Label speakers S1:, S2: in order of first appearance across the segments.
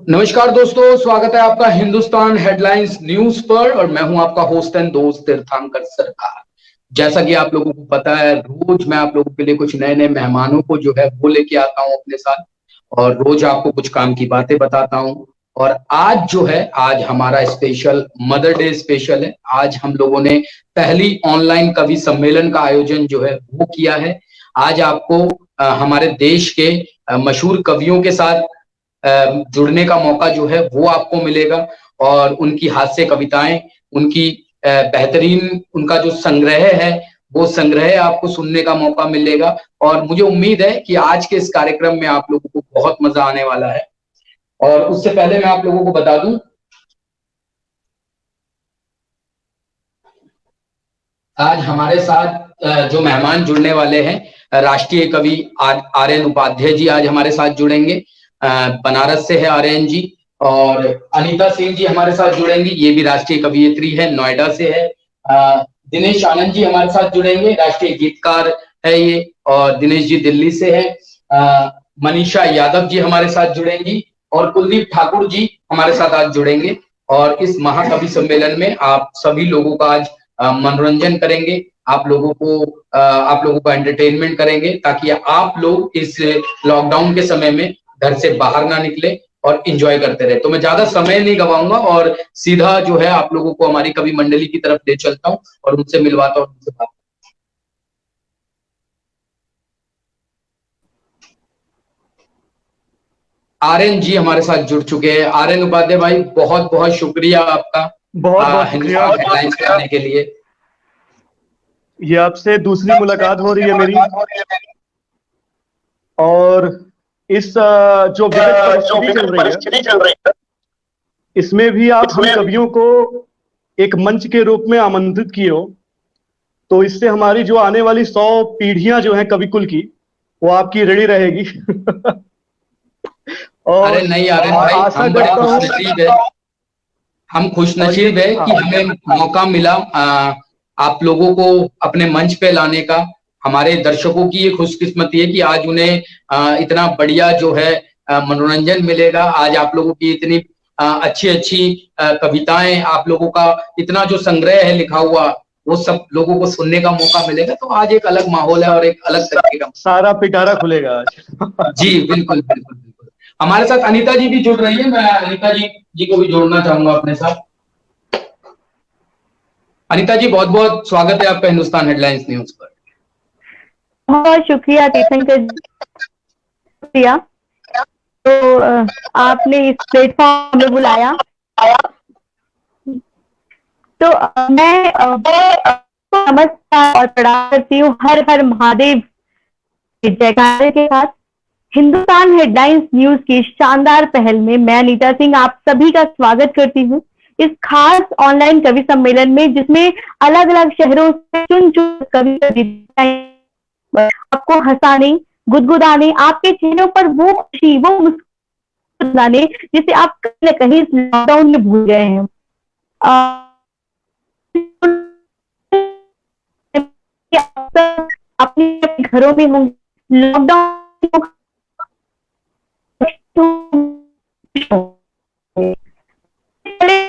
S1: नमस्कार दोस्तों, स्वागत है आपका हिंदुस्तान हेडलाइंस न्यूज पर और मैं हूं आपका होस्ट एंड दोस्त तीर्थंकर सरकार। जैसा कि आप लोगों को पता है, रोज मैं आप लोगों के लिए कुछ नए नए मेहमानों को जो है वो लेके आता हूं अपने साथ और रोज आपको कुछ काम की बातें बताता हूं। और आज जो है, आज हमारा स्पेशल मदर डे स्पेशल है। आज हम लोगों ने पहली ऑनलाइन कवि सम्मेलन का आयोजन जो है वो किया है। आज आपको हमारे देश के मशहूर कवियों के साथ जुड़ने का मौका जो है वो आपको मिलेगा और उनकी हास्य कविताएं, उनकी बेहतरीन उनका जो संग्रह है वो संग्रह आपको सुनने का मौका मिलेगा। और मुझे उम्मीद है कि आज के इस कार्यक्रम में आप लोगों को बहुत मजा आने वाला है। और उससे पहले मैं आप लोगों को बता दूं, आज हमारे साथ जो मेहमान जुड़ने वाले हैं, राष्ट्रीय कवि आर्यन उपाध्याय जी आज हमारे साथ जुड़ेंगे। बनारस से है आर्यन जी। और अनीता सिंह जी हमारे साथ जुड़ेंगी, ये भी राष्ट्रीय कवियत्री है, नोएडा से है। दिनेश आनंद जी हमारे साथ जुड़ेंगे, राष्ट्रीय गीतकार है ये, और दिनेश जी दिल्ली से है। मनीषा यादव जी हमारे साथ जुड़ेंगी और कुलदीप ठाकुर जी हमारे साथ आज जुड़ेंगे। और इस महाकवि सम्मेलन में आप सभी लोगों का आज मनोरंजन करेंगे, आप लोगों का एंटरटेनमेंट करेंगे, ताकि आप लोग इस लॉकडाउन के समय में घर से बाहर ना निकले और एंजॉय करते रहे। तो मैं ज्यादा समय नहीं गवाऊंगा और सीधा जो है आप लोगों को हमारी कवि मंडली की तरफ ले चलता हूँ और उनसे मिलवाता हूँ, उनसे बात। आर्यन जी हमारे साथ जुड़ चुके हैं। आर्यन उपाध्याय भाई, बहुत बहुत शुक्रिया आपका
S2: बहुत बहुत शुक्रिया
S1: हिंदुस्तान हेडलाइंस करने के लिए।
S2: ये आपसे दूसरी मुलाकात हो रही है मेरी। और इस जो विकट परिस्थिति चल रही है इसमें भी आप हम कवियों को एक मंच के रूप में आमंत्रित किए हो, तो इससे हमारी जो आने वाली 100 पीढ़ियां जो हैं कविकुल की, वो आपकी रेडी रहेगी। और
S1: अरे नहीं आर्यन भाई,
S2: आशा
S1: हम बड़े
S2: करता हूँ
S1: खुशनसीब है, हम खुशनसीब है कि हमें मौका मिला आप लोगों को अपने मंच पे लाने का। हमारे दर्शकों की ये खुशकिस्मती है कि आज उन्हें इतना बढ़िया जो है मनोरंजन मिलेगा। आज आप लोगों की इतनी अच्छी अच्छी कविताएं, आप लोगों का इतना जो संग्रह है लिखा हुआ, वो सब लोगों को सुनने का मौका मिलेगा। तो आज एक अलग माहौल है और एक अलग तरीके का
S2: सारा पिटारा खुलेगा आज।
S1: जी बिल्कुल बिल्कुल बिल्कुल। हमारे साथ अनीता जी भी जुड़ रही है, मैं अनीता जी को भी जोड़ना चाहूंगा अपने साथ। अनीता जी, बहुत बहुत स्वागत है आपका हिंदुस्तान हेडलाइंस न्यूज पर।
S3: बहुत शुक्रिया तीर्थंकर जी, तो आपने इस प्लेटफॉर्म में बुलाया। तो मैं नमस्कार और प्रणाम करती हूँ हर हर महादेव जयकार के साथ। हिंदुस्तान हेडलाइंस न्यूज की शानदार पहल में मैं अनीता सिंह आप सभी का स्वागत करती हूँ इस खास ऑनलाइन कवि सम्मेलन में, जिसमें अलग अलग शहरों से चुन चुन कवि आपको हंसाने, गुदगुदाने, आपके चेहरों पर वो खुशी, वो मुस्कुराने जिसे आप कहीं न कहीं इस लॉकडाउन में भूल गए हैं। अपने घरों में होंगे, लॉकडाउन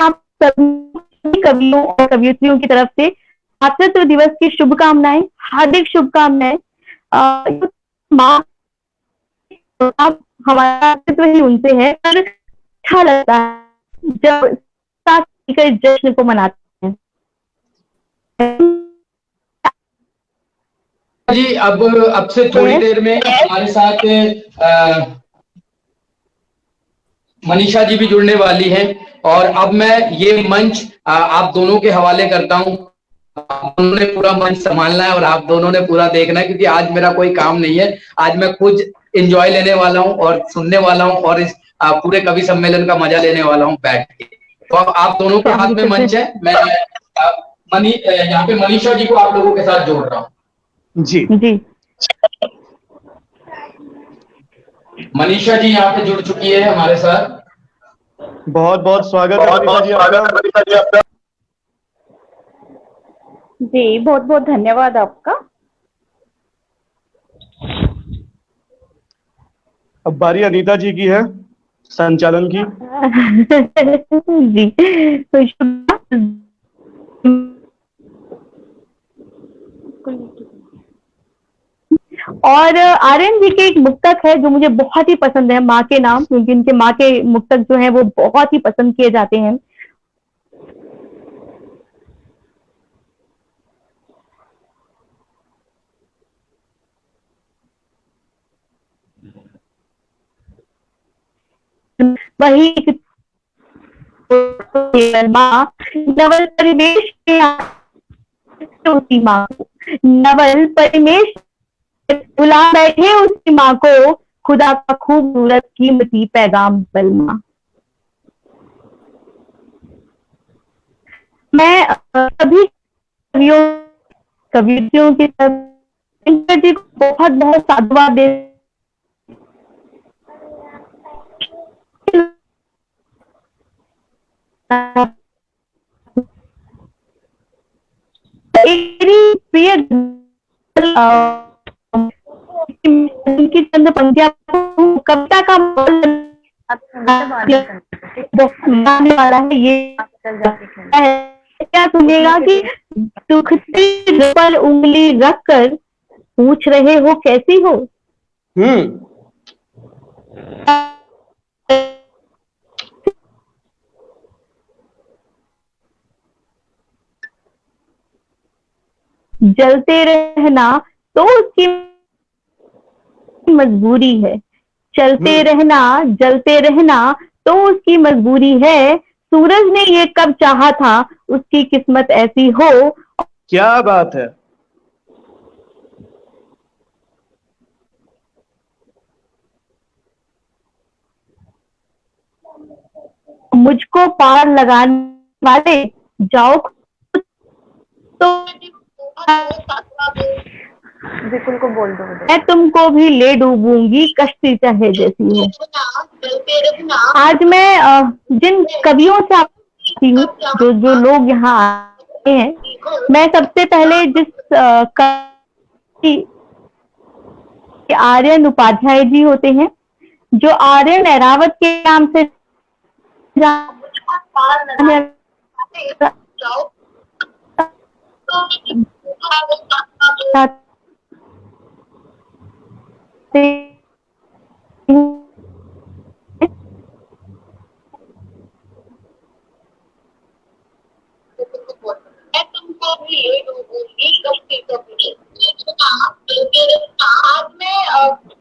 S3: आप सभी कवियों और कवियत्रियों की तरफ से मातृत्व दिवस की शुभकामनाएं, हार्दिक शुभकामनाएं। अब हमारा मातृत्व ही उनसे है, पर अच्छा लगता है जब साथ मिलकर जश्न को मनाते हैं।
S1: जी, अब से थोड़ी देर में हमारे साथ मनीषा जी भी जुड़ने वाली हैं और अब मैं ये मंच आप दोनों के हवाले करता हूं। आप दोनों ने पूरा मंच संभालना है और आप दोनों ने पूरा देखना है, क्योंकि आज मेरा कोई काम नहीं है। आज मैं खुद एंजॉय लेने वाला हूं और सुनने वाला हूं और इस पूरे कवि सम्मेलन का मजा लेने वाला हूं बैठ के। तो अब आप दोनों के हाथ में मंच है। मैं यहाँ पे मनीषा जी को आप लोगों के साथ जोड़ रहा हूँ।
S2: जी
S3: जी,
S1: मनीषा जी यहाँ पे जुड़ चुकी है हमारे साथ।
S2: बहुत बहुत स्वागत है मनीषा जी आपका।
S3: जी बहुत बहुत धन्यवाद आपका।
S2: अब बारी अनीता जी की है। संचालन की।
S3: जी, तो शुक्रिया। और आर्यन जी के एक मुक्तक है जो मुझे बहुत ही पसंद है, माँ के नाम, क्योंकि उनके माँ के मुक्तक जो है वो बहुत ही पसंद किए जाते हैं। वही माँ नवल परिवेश उसकी माँ को, नवल परिवेश बुला बैठे उसकी माँ को, खुदा का खूबसूरत कीमती पैगाम बलमा। मैं सभी कवियों की तरफ जी को बहुत बहुत साधुवाद दे प्रिय उनकी चंद पंक्तियां कविता का गाने वाला है ये क्या सुनेगा कि दुखती पर उंगली रख कर पूछ रहे हो कैसी हो। जलते रहना तो उसकी मजबूरी है, चलते रहना जलते रहना तो उसकी मजबूरी है, सूरज ने ये कब चाहा था उसकी किस्मत ऐसी हो।
S2: क्या बात है।
S3: मुझको पार लगाने वाले जाओ तो
S4: विपुल को बोल दो,
S3: मैं तुमको भी ले डूबूंगी कश्ती चाहे जैसी हो। आज मैं जिन कवियों से आती हूँ, जो लोग यहाँ आए हैं, मैं सबसे पहले जिस आर्यन उपाध्याय जी होते हैं, जो आर्यन एरावत के नाम से
S4: आज मैं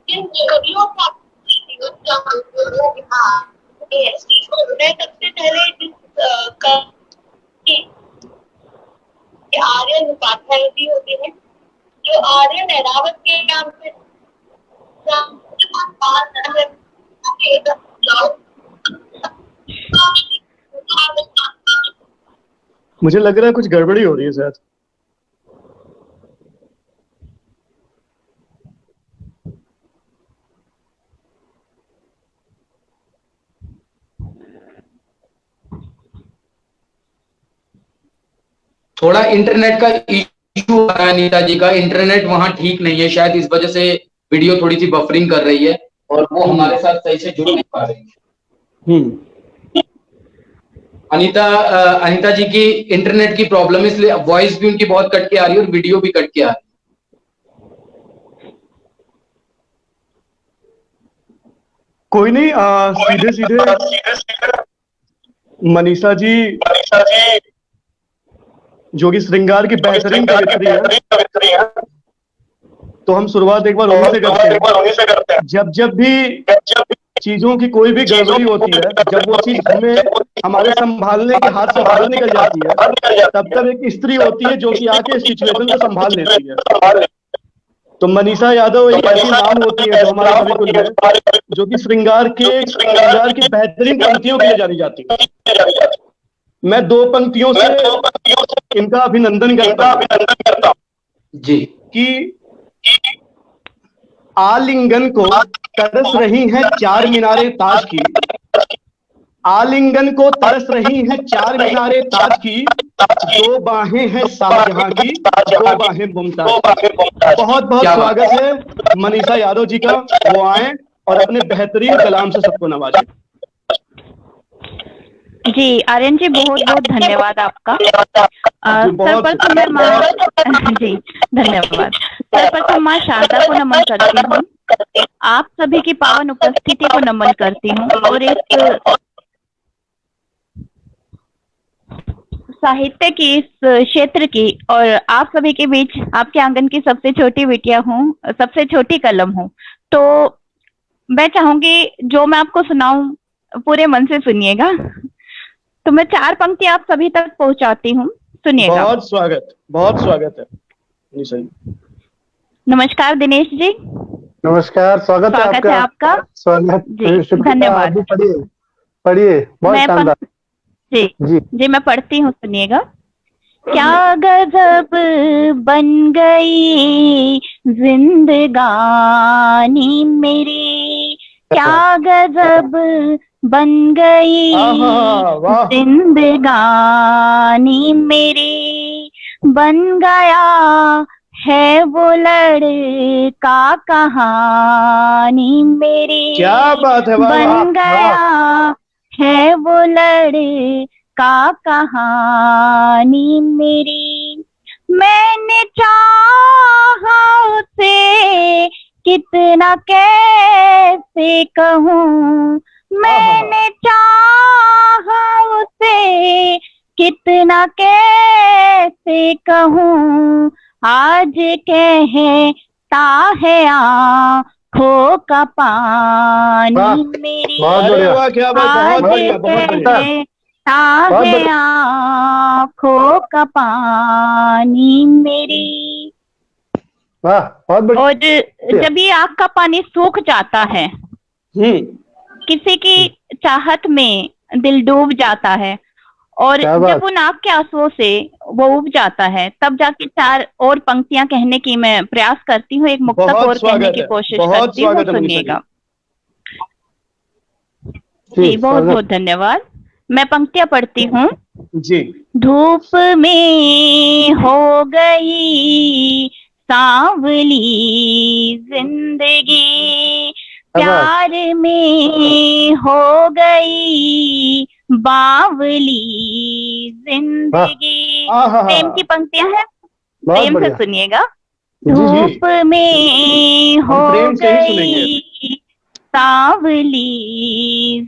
S4: जिन कवियों का मैं सबसे पहले जिस आर्यन उपाध्याय जी होते हैं, जो आर्यन एरावत के नाम से
S2: मुझे लग रहा है कुछ गड़बड़ी हो रही है शायद।
S1: थोड़ा इंटरनेट का इशू आ रहा है अनीता जी का, इंटरनेट वहां ठीक नहीं है, शायद इस वजह से वीडियो थोड़ी सी बफरिंग कर रही है और वो हमारे साथ सही से जुड़ नहीं पा रही है। अनीता जी की इंटरनेट की प्रॉब्लम, इसलिए वॉइस भी उनकी बहुत कट के आ रही है और वीडियो भी कट के आ रही है।
S2: कोई नहीं, सीधे सीधे मनीषा जी जो कि श्रृंगार की बेहतरीन कवियत्री है, तो हम शुरुआत एक बार उन्हीं से करते हैं। जब भी चीजों की कोई भी गड़बड़ी होती है, जब वो चीज हमें हमारे संभालने के हाथ से बाहर निकल जाती है, तब एक स्त्री होती है जो कि आके सिचुएशन को संभाल लेती है। तो मनीषा यादव एक ऐसी नाम होती है जो हमारे कविकुल में, जो कि श्रृंगार की बेहतरीन पंक्तियों के लिए जानी जाती है। मैं दो पंक्तियों से इनका अभिनंदन करता हूं
S1: जी
S2: कि आलिंगन को तरस रही हैं चार मीनारे ताज की, आलिंगन को तरस रही हैं चार मीनारे ताज की, दो बाहें हैं शाहजहां की, दो बाहें मुमताज। बहुत बहुत स्वागत है मनीषा यादव जी का, वो आए और अपने बेहतरीन कलाम से सबको नवाजें।
S3: जी आर्यन जी, बहुत बहुत धन्यवाद आपका।
S2: जी बहुत
S3: सर्वप्रथम मैं माँ जी धन्यवाद। सर्वप्रथम माँ शारदा को नमन करती हूँ, आप सभी की पावन उपस्थिति को नमन करती हूँ और इस साहित्य की, इस क्षेत्र की और आप सभी के बीच आपके आंगन की सबसे छोटी बिटिया हूँ, सबसे छोटी कलम हूँ। तो मैं चाहूंगी जो मैं आपको सुनाऊं पूरे मन से सुनिएगा। तो मैं 4 पंक्ति आप सभी तक पहुंचाती हूँ, सुनिएगा।
S2: बहुत स्वागत है निशा जी।
S3: नमस्कार दिनेश जी,
S5: नमस्कार, स्वागत है
S3: स्वागत है
S5: आपका।
S3: आपका।
S5: स्वागत,
S3: जी
S5: शुक्रिया। आप
S3: धन्यवाद।
S5: भी पढ़िए, पढ़िए, बहुत
S3: मैं
S5: शानदार।
S3: जी
S5: जी
S3: जी मैं पढ़ती हूँ, सुनिएगा। क्या गजब बन गई जिंदगानी मेरी, क्या गजब बन गई
S2: वाह
S3: जिंदगानी मेरी, बन गया है वो लड़का कहानी मेरी,
S2: क्या बात है, वाह वाह।
S3: बन गया है वो लड़का कहानी मेरी। मैंने चाहा उसे कितना कैसे कहूँ, मैंने चाहा उसे कितना कैसे कहूँ, आज कहता है आँखों का पानी
S5: वाह,
S3: मेरी,
S5: बहुत
S2: अरे
S5: बढ़िया।
S2: वाह, क्या बात,
S3: आज
S2: बहुत बढ़िया बहुत बढ़िया।
S3: कहता
S5: बहुत
S3: है
S5: बढ़िया।
S3: आँखों का पानी मेरी।
S5: वाह, बहुत बढ़िया।
S3: और जब ये आँख का पानी सूख जाता है, किसी की चाहत में दिल डूब जाता है और
S5: क्या
S3: जब
S5: बात।
S3: उन आँख के आंसुओं से वो उब जाता है, तब जाके 4 और पंक्तियां कहने की मैं प्रयास करती हूँ, एक मुक्तक
S2: बहुत
S3: और कहने
S2: स्वागत
S3: की
S2: है,
S3: कोशिश
S2: बहुत
S3: करती हूँ,
S2: स्वागत है मनीषा जी।
S3: सुनिएगा। जी बहुत
S5: स्वागत।
S3: बहुत धन्यवाद। मैं पंक्तियां पढ़ती हूँ।
S2: जी
S3: धूप में हो गई सांवली जिंदगी,
S5: क्या बात।
S3: प्यार में हो गई बावली जिंदगी।
S2: आहा,
S3: प्रेम की पंक्तियां हैं,
S5: बहुत
S3: प्रेम से
S5: बढ़िया।
S3: सुनिएगा।
S5: जी जी।
S3: धूप में
S2: हम
S3: हो
S2: प्रेम से ही सुनेंगे।
S3: गई सांवली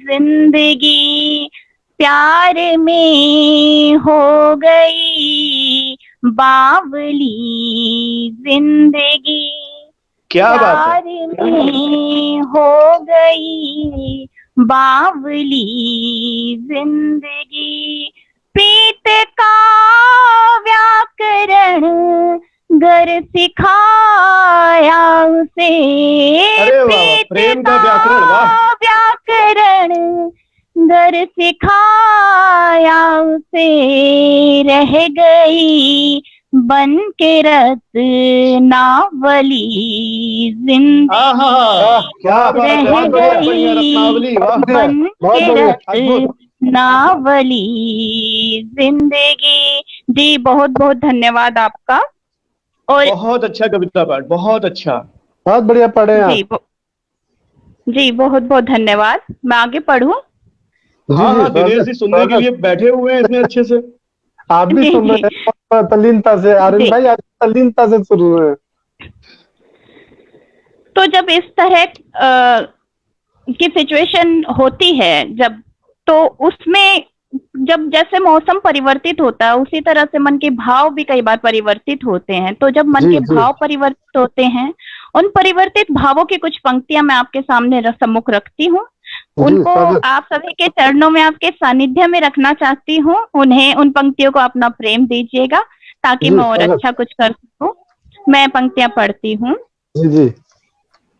S3: जिंदगी, प्यार में हो गई बावली जिंदगी,
S2: क्या बात है।
S3: प्यार में हो गई बावली जिंदगी, प्रीत का व्याकरण घर सिखाया उसे,
S2: अरे वाह वाह, प्रेम का व्याकरण, वाह।
S3: व्याकरण घर सिखाया उसे, रह गई बन के रत्नावली
S2: आहा,
S3: जिंदगी,
S2: क्या बात है,
S3: रह
S2: बहुत बढ़िया रत्नावली, वाह।
S3: बन
S5: बहुत
S3: के
S5: बढ़िया।
S2: अद्भुत।
S3: रत्नावली जिंदगी। जी बहुत बहुत धन्यवाद आपका। और
S2: बहुत अच्छा कविता पाठ, बहुत अच्छा।
S5: बहुत बढ़िया पढ़े आप।
S3: जी बहुत बहुत धन्यवाद। मैं आगे पढ़ूं?
S5: जी
S2: हाँ
S5: जी,
S2: हाँ, दिनेश जी सुनने के
S5: स्वागत।
S2: लिए बैठे हुए हैं इतने अच्छे से।
S5: आप भी
S3: जी
S5: सुन रहे हैं तल्लीनता से। आर्यन
S3: जी।
S5: भाई आज तल्लीनता से सुन रहे हैं।
S3: तो जब इस तरह की सिचुएशन होती है, जब तो उसमें जब जैसे मौसम परिवर्तित होता है उसी तरह से मन के भाव भी कई बार परिवर्तित होते हैं। तो जब मन
S5: जी
S3: के
S5: जी
S3: भाव परिवर्तित होते हैं, उन परिवर्तित भावों की कुछ पंक्तियां मैं आपके सामने सम्मुख रखती हूँ।
S5: जी,
S3: उनको
S5: स्वागत।
S3: आप सभी के चरणों में आपके सानिध्य में रखना चाहती हूँ। उन्हें, उन पंक्तियों को अपना प्रेम दीजिएगा ताकि
S5: जी
S3: मैं और
S5: स्वागत।
S3: अच्छा कुछ कर सकूं। मैं पंक्तियां पढ़ती हूँ।
S5: जी जी।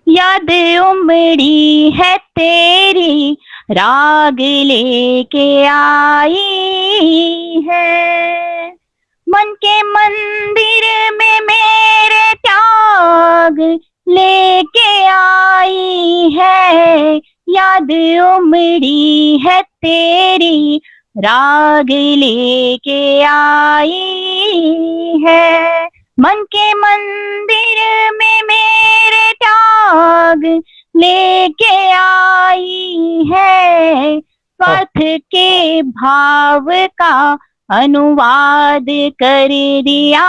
S3: याद उमड़ी है तेरी राग लेके आई है, मन के मंदिर में मेरे त्याग लेके आई है। याद उमड़ी है तेरी राग लेके आई है, मन के मंदिर में मेरे त्याग लेके आई है। स्वार्थ के भाव का अनुवाद कर दिया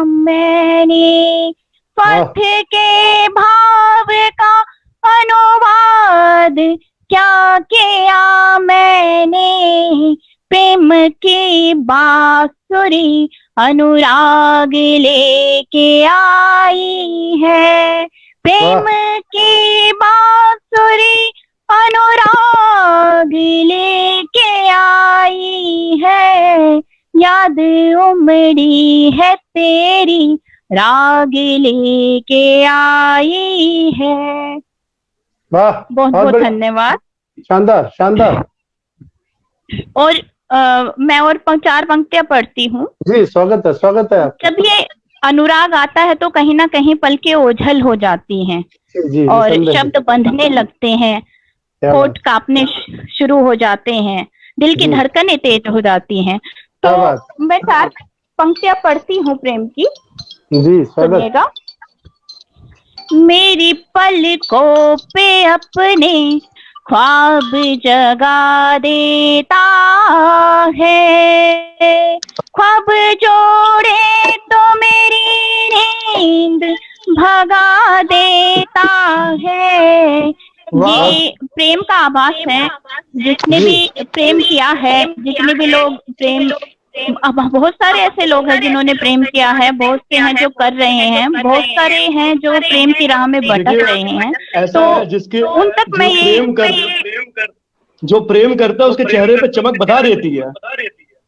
S3: मैंने, पथ के भाव का अनुवाद क्या किया मैंने, प्रेम की बांसुरी अनुराग लेके आई है, प्रेम की बांसुरी अनुराग लेके आई है, याद उमड़ी है तेरी राग लेके आई है।
S5: वाह,
S3: बहुत बहुत धन्यवाद।
S5: शानदार शानदार।
S3: और मैं और 4 पंक्तियां पढ़ती हूँ।
S5: जी स्वागत है, स्वागत है।
S3: जब ये अनुराग आता है तो कहीं ना कहीं पलकें ओझल हो जाती हैं
S5: जी,
S3: और शब्द बंधने लगते हैं, होठ कांपने शुरू हो जाते हैं, दिल की धड़कनें तेज हो जाती हैं। तो मैं 4 पंक्तियां पढ़ती हूँ प्रेम की।
S5: जी
S3: सुनिएगा। मेरी पलकों पे अपने ख्वाब जगा देता है, ख्वाब जोड़े तो मेरी नींद भगा देता है। ये प्रेम का आभास है। जिसने भी प्रेम किया है, जितने भी लोग प्रेम, बहुत सारे ऐसे लोग हैं जिन्होंने प्रेम किया है, बहुत से हैं जो कर रहे हैं, बहुत सारे हैं जो प्रेम की राह में भटक रहे हैं।
S2: ऐसा है जिसके
S3: उन तक मैं
S2: जो प्रेम करता है उसके चेहरे पे चमक बता देती है।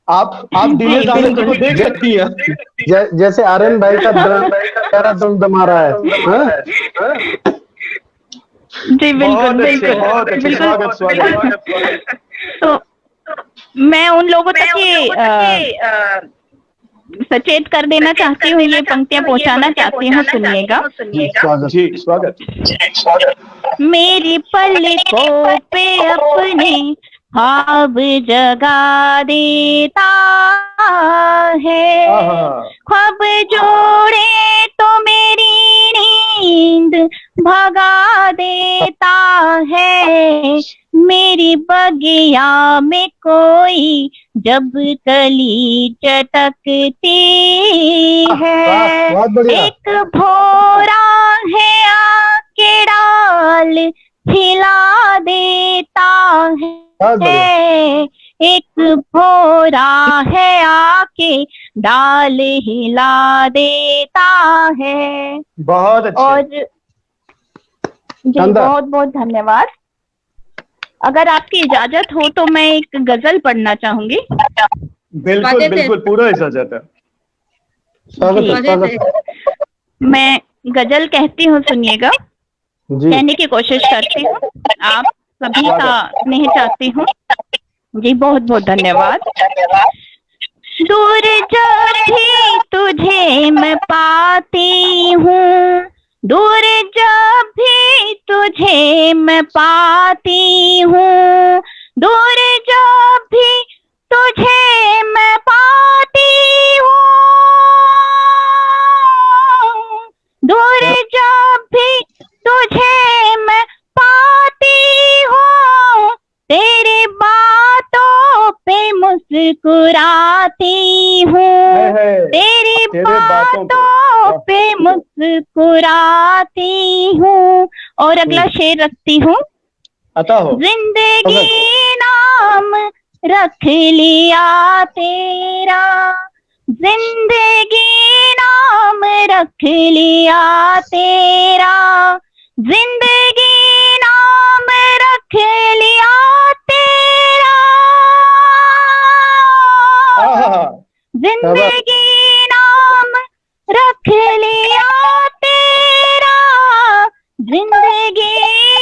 S2: आप दिनेश आनंद को देख सकती हैं।
S5: जैसे आर्यन भाई का चेहरा दमदमा रहा है।
S3: जी बिल्कुल बिल्कुल
S2: स्वागत।
S3: तो मैं उन लोगों तक ये सचेत कर देना चाहती हूँ, ये पंक्तियां पहुंचाना चाहती हूँ। सुनिएगा।
S2: जी स्वागत।
S3: मेरी पलकों पे अपने ख्वाब जगा देता है, ख्वाब जोड़े तो मेरी नींद भगा देता है, मेरी बगिया में कोई जब कली चटकती है, एक भौरा है आके डाल हिला देता है, एक भौरा है आके डाल हिला देता है।
S2: बहुत अच्छे।
S3: और जी बहुत बहुत धन्यवाद। अगर आपकी इजाजत हो तो मैं एक गजल पढ़ना चाहूंगी।
S2: बिल्कुल बिल्कुल, पूरा इजाजत है।
S3: मैं गजल कहती हूँ, सुनिएगा। कहने की कोशिश करती हूँ, आप सभी का स्नेह चाहती हूँ। जी बहुत बहुत धन्यवाद। दूर जब भी तुझे मैं पाती हूँ, दूर जब भी तुझे मैं पाती हूँ, दूर जब भी तुझे मैं पाती हूँ, दूर जब भी तुझे मैं पाती हूँ, तेरी बातों पे मुस्कुराती हूँ, तेरी बातों पे मुस्कुराती हूँ। और अगला शेर रखती हूँ। जिंदगी नाम रख लिया तेरा, जिंदगी नाम रख लिया तेरा, जिंदगी नाम रख लिया तेरा, जिंदगी नाम रख लिया तेरा, जिंदगी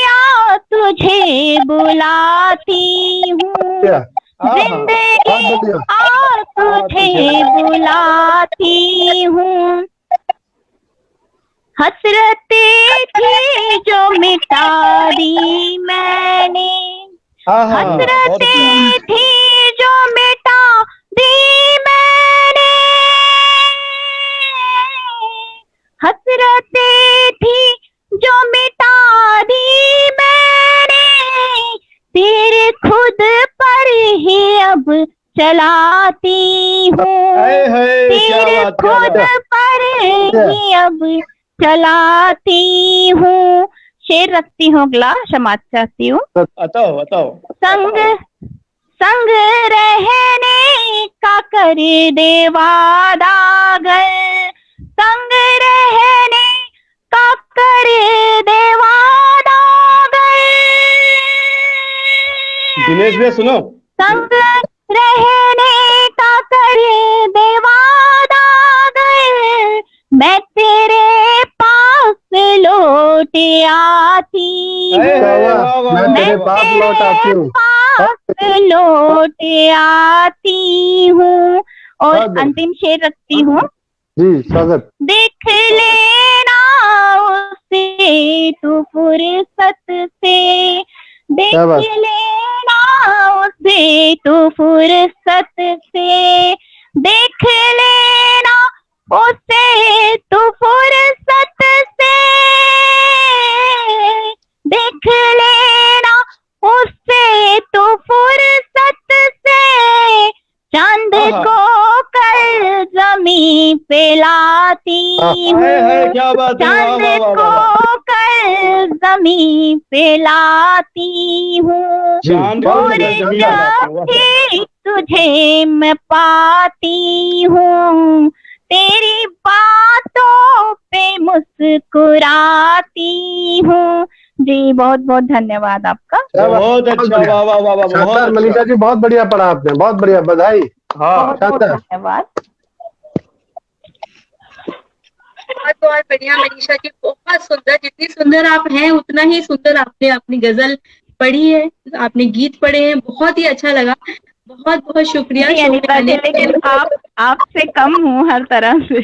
S3: आ तुझे बुलाती हूँ, जिंदगी आ तुझे बुलाती हूँ। हसरतें थी जो मिटा दी मैंने, हसरतें थी जो मिटा दी मैंने, हसरतें थी जो मिटा दी मैंने, तेरे खुद पर चलाती हूँ, सिर खुद पर ही अब चलाती हूँ। शेर रखती हूँ, अगला समाज चाहती हूँ।
S2: बताओ।
S3: संग रहने का कर दे वादा अगर, संग रहने का कर दे वादा अगर।
S2: दिनेश भैया सुनो।
S3: संग रहने का कर दे वादा अगर, मैं तेरे पास लौट आती हूँ,
S5: मैं तेरे पास लौट आती हूँ,
S3: लौट आती हूँ। और अंतिम शेर रखती हूँ।
S5: जी स्वागत।
S3: देख लेना उसे तू फुर्सत से, देख लेना उसे तू फुर्सत से, देख लेना उसे तू फुर्सत से, देख लेना उसे तू फुर्सत से। चांद को कर जमी पे लाती हूँ, चांद को कर जमी पे लाती हूँ, तुझे मैं पाती हूँ, तेरी बातों पे मुस्कुराती हूँ। जी बहुत बहुत धन्यवाद आपका।
S2: बहुत अच्छा, वाह।
S5: मनीषा जी बहुत बढ़िया पढ़ा आपने, बहुत बढ़िया, बधाई।
S3: बहुत बहुत धन्यवाद।
S4: बहुत बढ़िया मनीषा जी, बहुत सुंदर। जितनी सुंदर आप हैं उतना ही सुंदर आपने अपनी गजल पढ़ी है, आपने गीत पढ़े हैं, बहुत ही अच्छा लगा। बहुत बहुत शुक्रिया।
S3: लेकिन आपसे कम हूँ हर तरह से।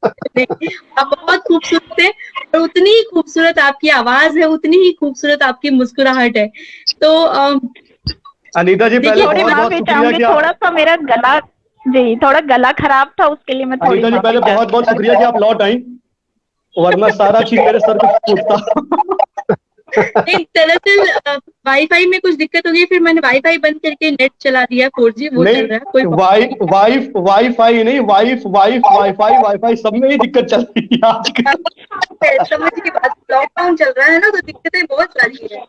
S4: आप बहुत खूबसूरत है और उतनी ही खूबसूरत आपकी आवाज है, उतनी ही खूबसूरत आपकी मुस्कुराहट है। तो
S2: अनीता जी पहले बहुत शुक्रिया कि
S3: थोड़ा सा मेरा गला, जी थोड़ा गला खराब था, उसके लिए मैं थोड़ी।
S2: अनीता जी पहले बहुत शुक्रिया कि आप लौट आई, वरना सारा चीज मेरे सर पे फूटता।
S4: दरअसल वाईफाई में कुछ दिक्कत हो गई, फिर मैंने वाईफाई बंद करके नेट चला दिया, 4G वो चल रहा है। कोई
S2: वाईफाई नहीं, वाईफाई सब में ही दिक्कत चल रही है आजकल।
S4: समझ की बात, लॉकडाउन चल रहा है ना, तो दिक्कतें बहुत सारी है।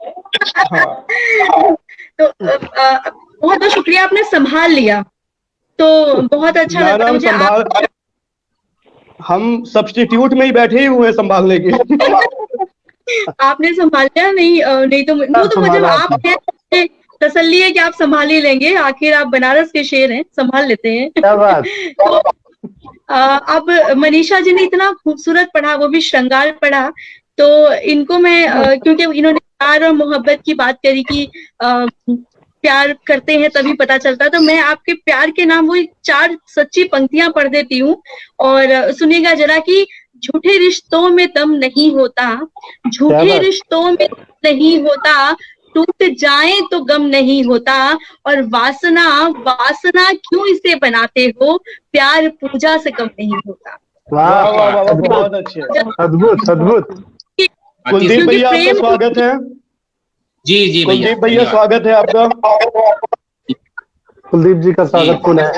S4: तो बहुत बहुत शुक्रिया, आपने संभाल लिया, तो बहुत अच्छा लगा मुझे।
S2: हम सब्स्टिट्यूट में ही बैठे ही हुए संभालने के।
S4: आपने संभाला नहीं तो मुझे आप तसल्ली है कि आप संभाल ही लेंगे, आखिर आप बनारस के शेर हैं, संभाल लेते हैं। तो अब मनीषा जी ने इतना खूबसूरत पढ़ा, वो भी श्रृंगार पढ़ा, तो इनको मैं क्योंकि इन्होंने प्यार और मोहब्बत की बात करी कि प्यार करते हैं तभी पता चलता, तो मैं आपके प्यार के नाम वो 4 सच्ची पंक्तियां पढ़ देती हूँ और सुनिएगा जरा कि झूठे रिश्तों में दम नहीं होता, झूठे रिश्तों में नहीं होता, टूट जाए तो गम नहीं होता, और वासना क्यों इसे बनाते हो, प्यार पूजा से कम नहीं होता।
S2: वाह बहुत अच्छे,
S5: अद्भुत।
S2: कुलदीप भैया आपका स्वागत है।
S1: जी
S2: कुलदीप भैया स्वागत है आपका।
S5: कुलदीप जी का स्वागत कौन है?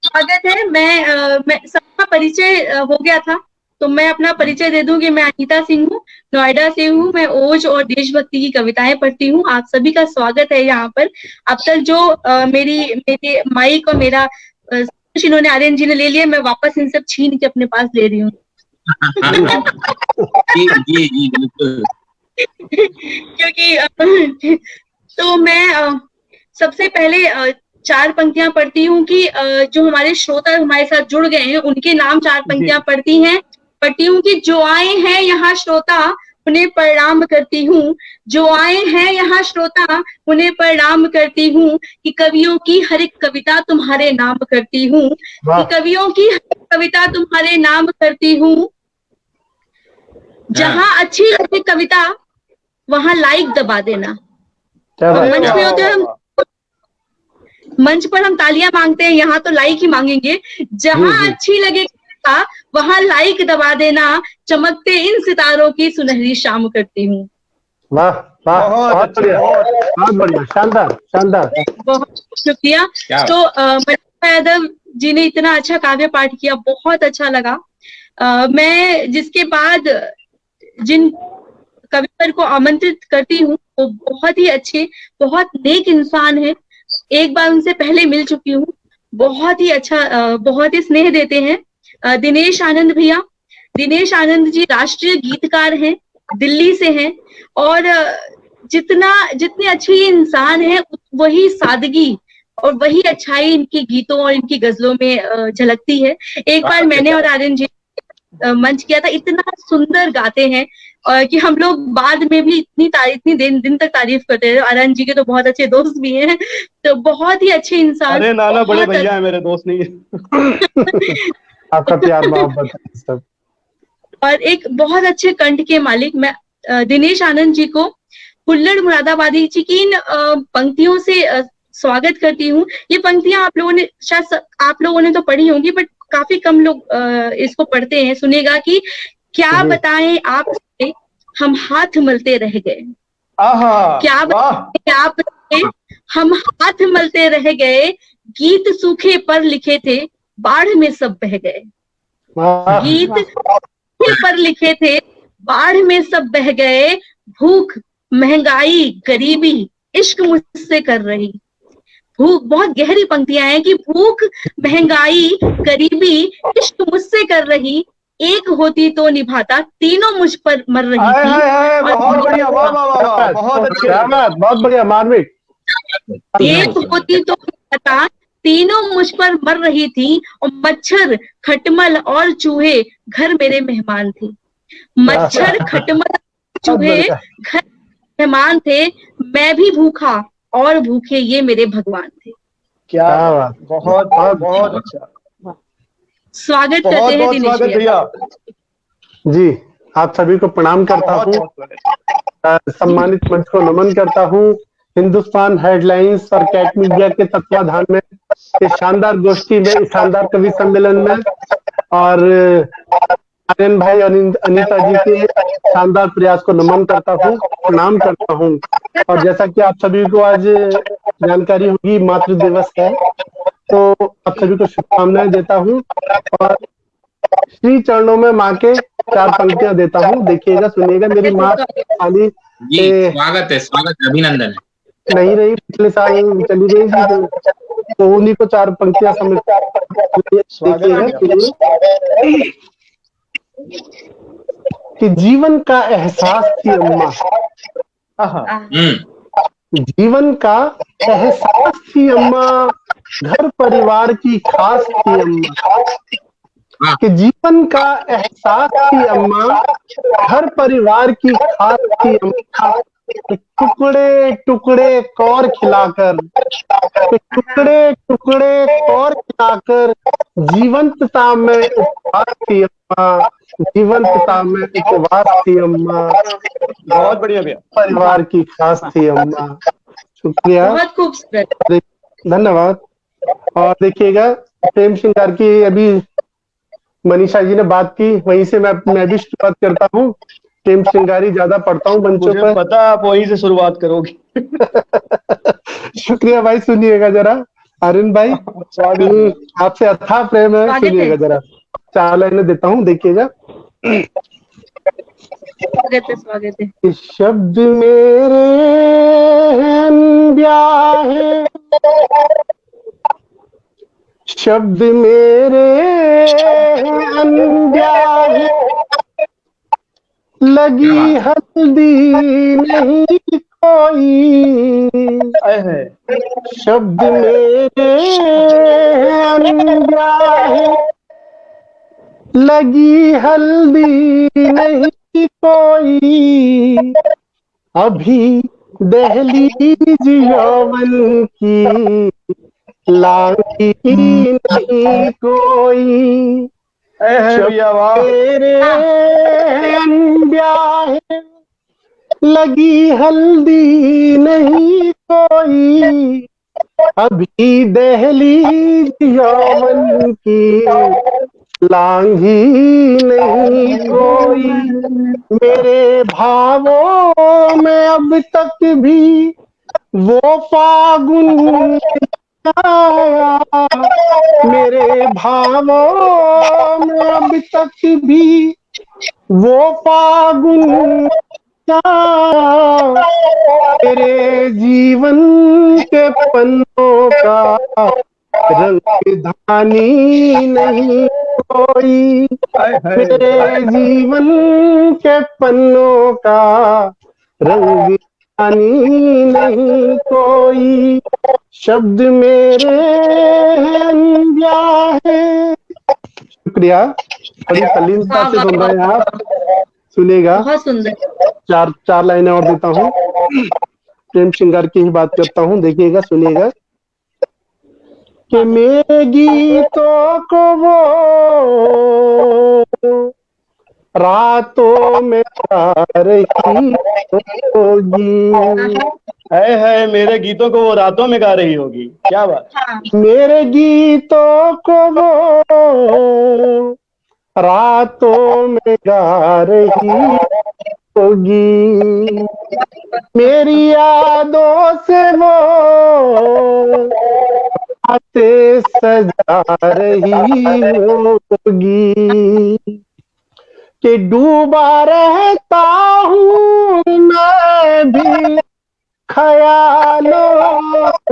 S4: स्वागत है। मैं सबका परिचय हो गया था, तो मैं अपना परिचय दे दूं कि मैं अनीता सिंह हूँ, नोएडा से हूँ। मैं ओज और देशभक्ति की कविताएं पढ़ती हूँ। आप सभी का स्वागत है यहाँ पर। अब तक जो मेरे माइक और मेरा इन्होंने आर्यन जी ने ले लिया, मैं वापस इन सब छीन के अपने पास ले रही हूँ।
S1: जी बिल्कुल।
S4: क्योंकि तो मैं सबसे पहले 4 पंक्तियां पढ़ती हूँ कि जो हमारे श्रोता हमारे साथ जुड़ गए हैं उनके नाम 4 पंक्तियां पढ़ती हूँ कि जो आए हैं यहाँ श्रोता उन्हें प्रणाम करती हूँ, जो आए हैं यहाँ श्रोता उन्हें प्रणाम करती हूँ, कि कवियों की हर एक कविता तुम्हारे नाम करती हूँ, कि कवियों की हर एक कविता तुम्हारे नाम करती हूँ। जहाँ अच्छी लगे कविता वहां लाइक दबा देना। मंच में होते हम, मंच पर हम तालियां मांगते हैं, यहाँ तो लाइक ही मांगेंगे। जहां अच्छी लगे वहां लाइक दबा देना, चमकते इन सितारों की सुनहरी शाम करती हूँ।
S5: वाह वाह,
S2: बहुत
S5: बहुत
S2: अच्छा,
S5: बढ़िया, बहुत बढ़िया, शानदार शानदार।
S4: बहुत शुक्रिया। तो मनीषा यादव जी ने इतना अच्छा काव्य पाठ किया, बहुत अच्छा लगा। मैं जिसके बाद जिन कविवर को आमंत्रित करती हूँ वो बहुत ही अच्छे, बहुत नेक इंसान है। एक बार उनसे पहले मिल चुकी हूँ, बहुत ही अच्छा, बहुत ही स्नेह देते हैं। दिनेश आनंद भैया, दिनेश आनंद जी राष्ट्रीय गीतकार हैं, दिल्ली से हैं। और जितने अच्छे ये इंसान है, वही सादगी और वही अच्छाई इनकी गीतों और इनकी गजलों में झलकती है। एक बार मैंने और आर्यन जी मंच किया था, इतना सुंदर गाते हैं और कि हम लोग बाद में भी इतनी दिन तक तारीफ करते रहे। आर्यन जी के तो बहुत अच्छे दोस्त भी हैं, तो बहुत ही अच्छे इंसान।
S2: अरे नाना बड़े भैया है, मेरे दोस्त नहीं है।
S5: आपका प्यार मोहब्बत है सब।
S4: और एक बहुत अच्छे कंठ के मालिक, मैं दिनेश आनंद जी को हुल्लड़ मुरादाबादी जी की इन पंक्तियों से स्वागत करती हूँ। ये पंक्तियां आप लोगों ने शायद आप लोगों ने तो पढ़ी होंगी, बट काफी कम लोग इसको पढ़ते हैं। सुनेगा कि क्या बताएं आपसे हम हाथ मलते रह गए, क्या बताएं आपसे हम हाथ मलते रह गए, गीत सूखे पर लिखे थे, बाढ़ में सब बह गए। गीत सूखे पर लिखे थे, बाढ़ में सब बह गए, भूख महंगाई गरीबी इश्क मुझसे कर रही। भूख, बहुत गहरी पंक्तियां हैं कि भूख महंगाई गरीबी इश्क मुझसे कर रही, एक होती तो निभाता, तीनों मुझ पर मर रही थी।
S2: बहुत बढ़िया, वाह वाह वाह, बहुत अच्छे,
S5: बहुत बढ़िया मार्मिक।
S4: एक होती तो निभाता, तीनों मुझ पर मर रही थी, और मच्छर खटमल और चूहे घर मेरे मेहमान थे। मच्छर खटमल चूहे घर मेहमान थे, मैं भी भूखा और भूखे ये मेरे भगवान थे।
S2: क्या बात, बहुत बहुत अच्छा,
S4: स्वागत करते हैं दिनेश भैया।
S5: जी, आप सभी को प्रणाम करता हूँ, सम्मानित मंच को नमन करता हूँ। हिंदुस्तान हेडलाइंस और कैट मीडिया के तत्वाधान में इस शानदार गोष्ठी में, इस शानदार कवि सम्मेलन में, और आर्यन भाई और अनीता जी के शानदार प्रयास को नमन करता हूँ, प्रणाम करता हूँ। और जैसा कि आप सभी को आज जानकारी होगी, मातृ दिवस है, तो आप सभी को शुभकामनाएं देता हूँ और श्री चरणों में माँ के 4 पंक्तियां देता हूँ। देखिएगा, सुनिएगा। मेरी माँ खाली
S6: स्वागत है, अभिनंदन है।
S5: नहीं रही, पिछले साल चली गई थी, तो उन्हीं को 4 पंक्तियां समझ देखिएगा कि जीवन का एहसास थी अम्मा, जीवन का एहसास थी अम्मा, घर परिवार की खास थी अम्मा, कि जीवन का एहसास थी अम्मा, घर परिवार की खास थी अम्मा, टुकड़े टुकड़े कौर खिलाकर, टुकड़े टुकड़े कौर खिलाकर जीवंतता में उपवास थी अम्मा, जीवंतता में उपवास थी अम्मा,
S2: बहुत बढ़िया भैया,
S5: परिवार की खास थी अम्मा। शुक्रिया,
S4: बहुत खूबसूरत,
S5: धन्यवाद। और देखिएगा, प्रेम श्रृंगार की अभी मनीषा जी ने बात की, वहीं से मैं भी शुरुआत करता हूँ। प्रेम श्रृंगारी ज्यादा पढ़ता हूँ मंचों पर,
S2: पता आप वहीं से शुरुआत करोगे।
S5: शुक्रिया भाई, सुनिएगा जरा। आर्यन भाई, आपसे अथाह प्रेम है, सुनिएगा जरा। 4 लाइनें देता हूँ, देखिएगा।
S4: स्वागत है।
S5: शब्द मेरे अनब्याहे, शब्द मेरे अनब्याहे, लगी हल्दी नहीं कोई, शब्द मेरे अनब्याहे, लगी हल्दी नहीं कोई, अभी दहलीज यौवन की लागी नहीं कोई, मेरे अनब्याहे, लगी हल्दी नहीं कोई, अभी दहलीज यौवन की लांघी नहीं कोई मेरे भावों में अब तक भी वो फागुन आया, मेरे भावों में अब तक भी वो फागुन आया, मेरे जीवन के पन्नों का रंगधानी नहीं कोई, मेरे जीवन के पन्नों का रंगधानी नहीं कोई, शब्द मेरे हैं अनब्याहे। शुक्रिया, बड़ी तल्लीनता से सुन रहे हैं आप, सुनिएगा।
S4: बहुत सुंदर।
S5: चार लाइनें और देता हूँ, प्रेम श्रृंगार की ही बात करता हूँ, देखिएगा, सुनिएगा। कि मेरे गीतों को वो रातों में गा रही होगी,
S2: है मेरे गीतों को वो रातों में गा रही होगी। क्या बात।
S5: मेरे गीतों को वो रातों में गा रही होगी, मेरी यादों से वो बातें सजा रही होगी, कि डूबा रहता हूँ मैं भी ख्यालों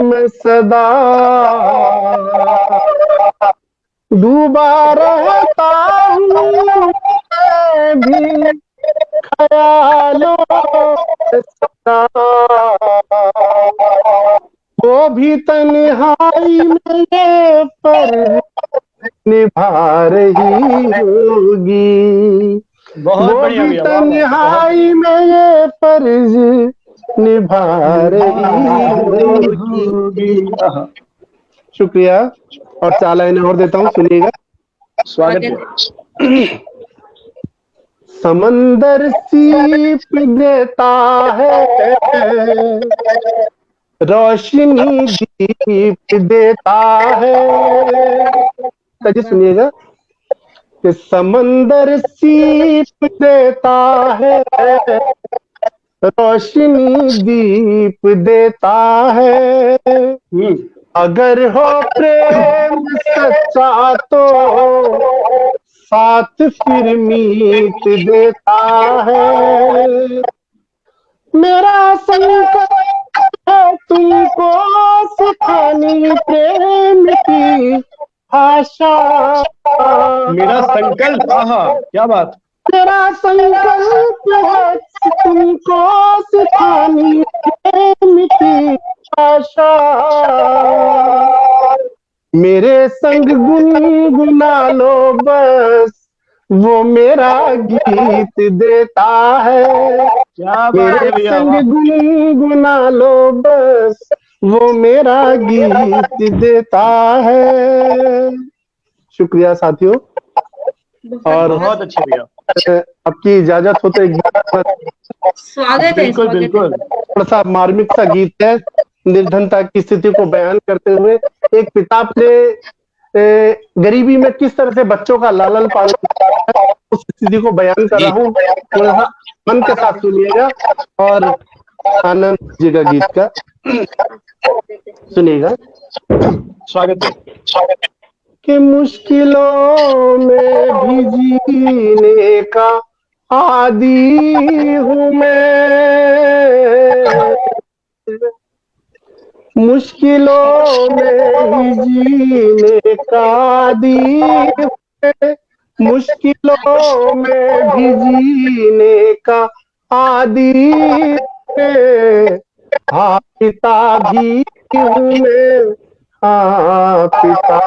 S5: में सदा, डूबा रहता हूँ मैं भी ख्यालों में सदा, वो भी तन्हाई में ये पर निभा रही होगी, वो भी तन्हाई में ये फर्ज निभा रही होगी। शुक्रिया, और 4 लाइनें और देता हूँ, सुनिएगा।
S2: स्वागत है।
S5: समंदर सीप देता है, रोशनी दीप देता है, जी सुनिएगा। कि समंदर सीप देता है, रोशनी दीप देता है, अगर हो प्रेम सच्चा तो साथ फिर मीत देता है, मेरा संकल्प है तुमको सिखानी प्रेम की भाषा,
S2: मेरा संकल्प। हाँ, क्या बात।
S5: मेरा संकल्प है तुमको सिखानी प्रेम की भाषा, मेरे संग गुनगुना लो बस वो मेरा गीत देता है, मेरे संग गुनगुना लो बस वो मेरा गीत देता है। शुक्रिया साथियों, और
S2: बहुत अच्छे भैया।
S5: आपकी इजाजत हो तो एक
S4: स्वागत है।
S2: बिल्कुल बिल्कुल।
S5: थोड़ा सा मार्मिक सा गीत है, निर्धनता की स्थिति को बयान करते हुए, एक पिता अपने गरीबी में किस तरह से बच्चों का लालन पालन उस स्थिति को बयान कर रहा हूँ, थोड़ा सा मन के साथ सुनिएगा और आनंद जी का गीत का सुनिएगा।
S2: स्वागत है।
S5: कि मुश्किलों में भी जीने का आदी हूँ मैं, मुश्किलों में ही जीने का आदी हूँ मैं, मुश्किलों में भी जीने का आदी हूँ, हाँ पिता भी हूँ मैं, हाँ पिता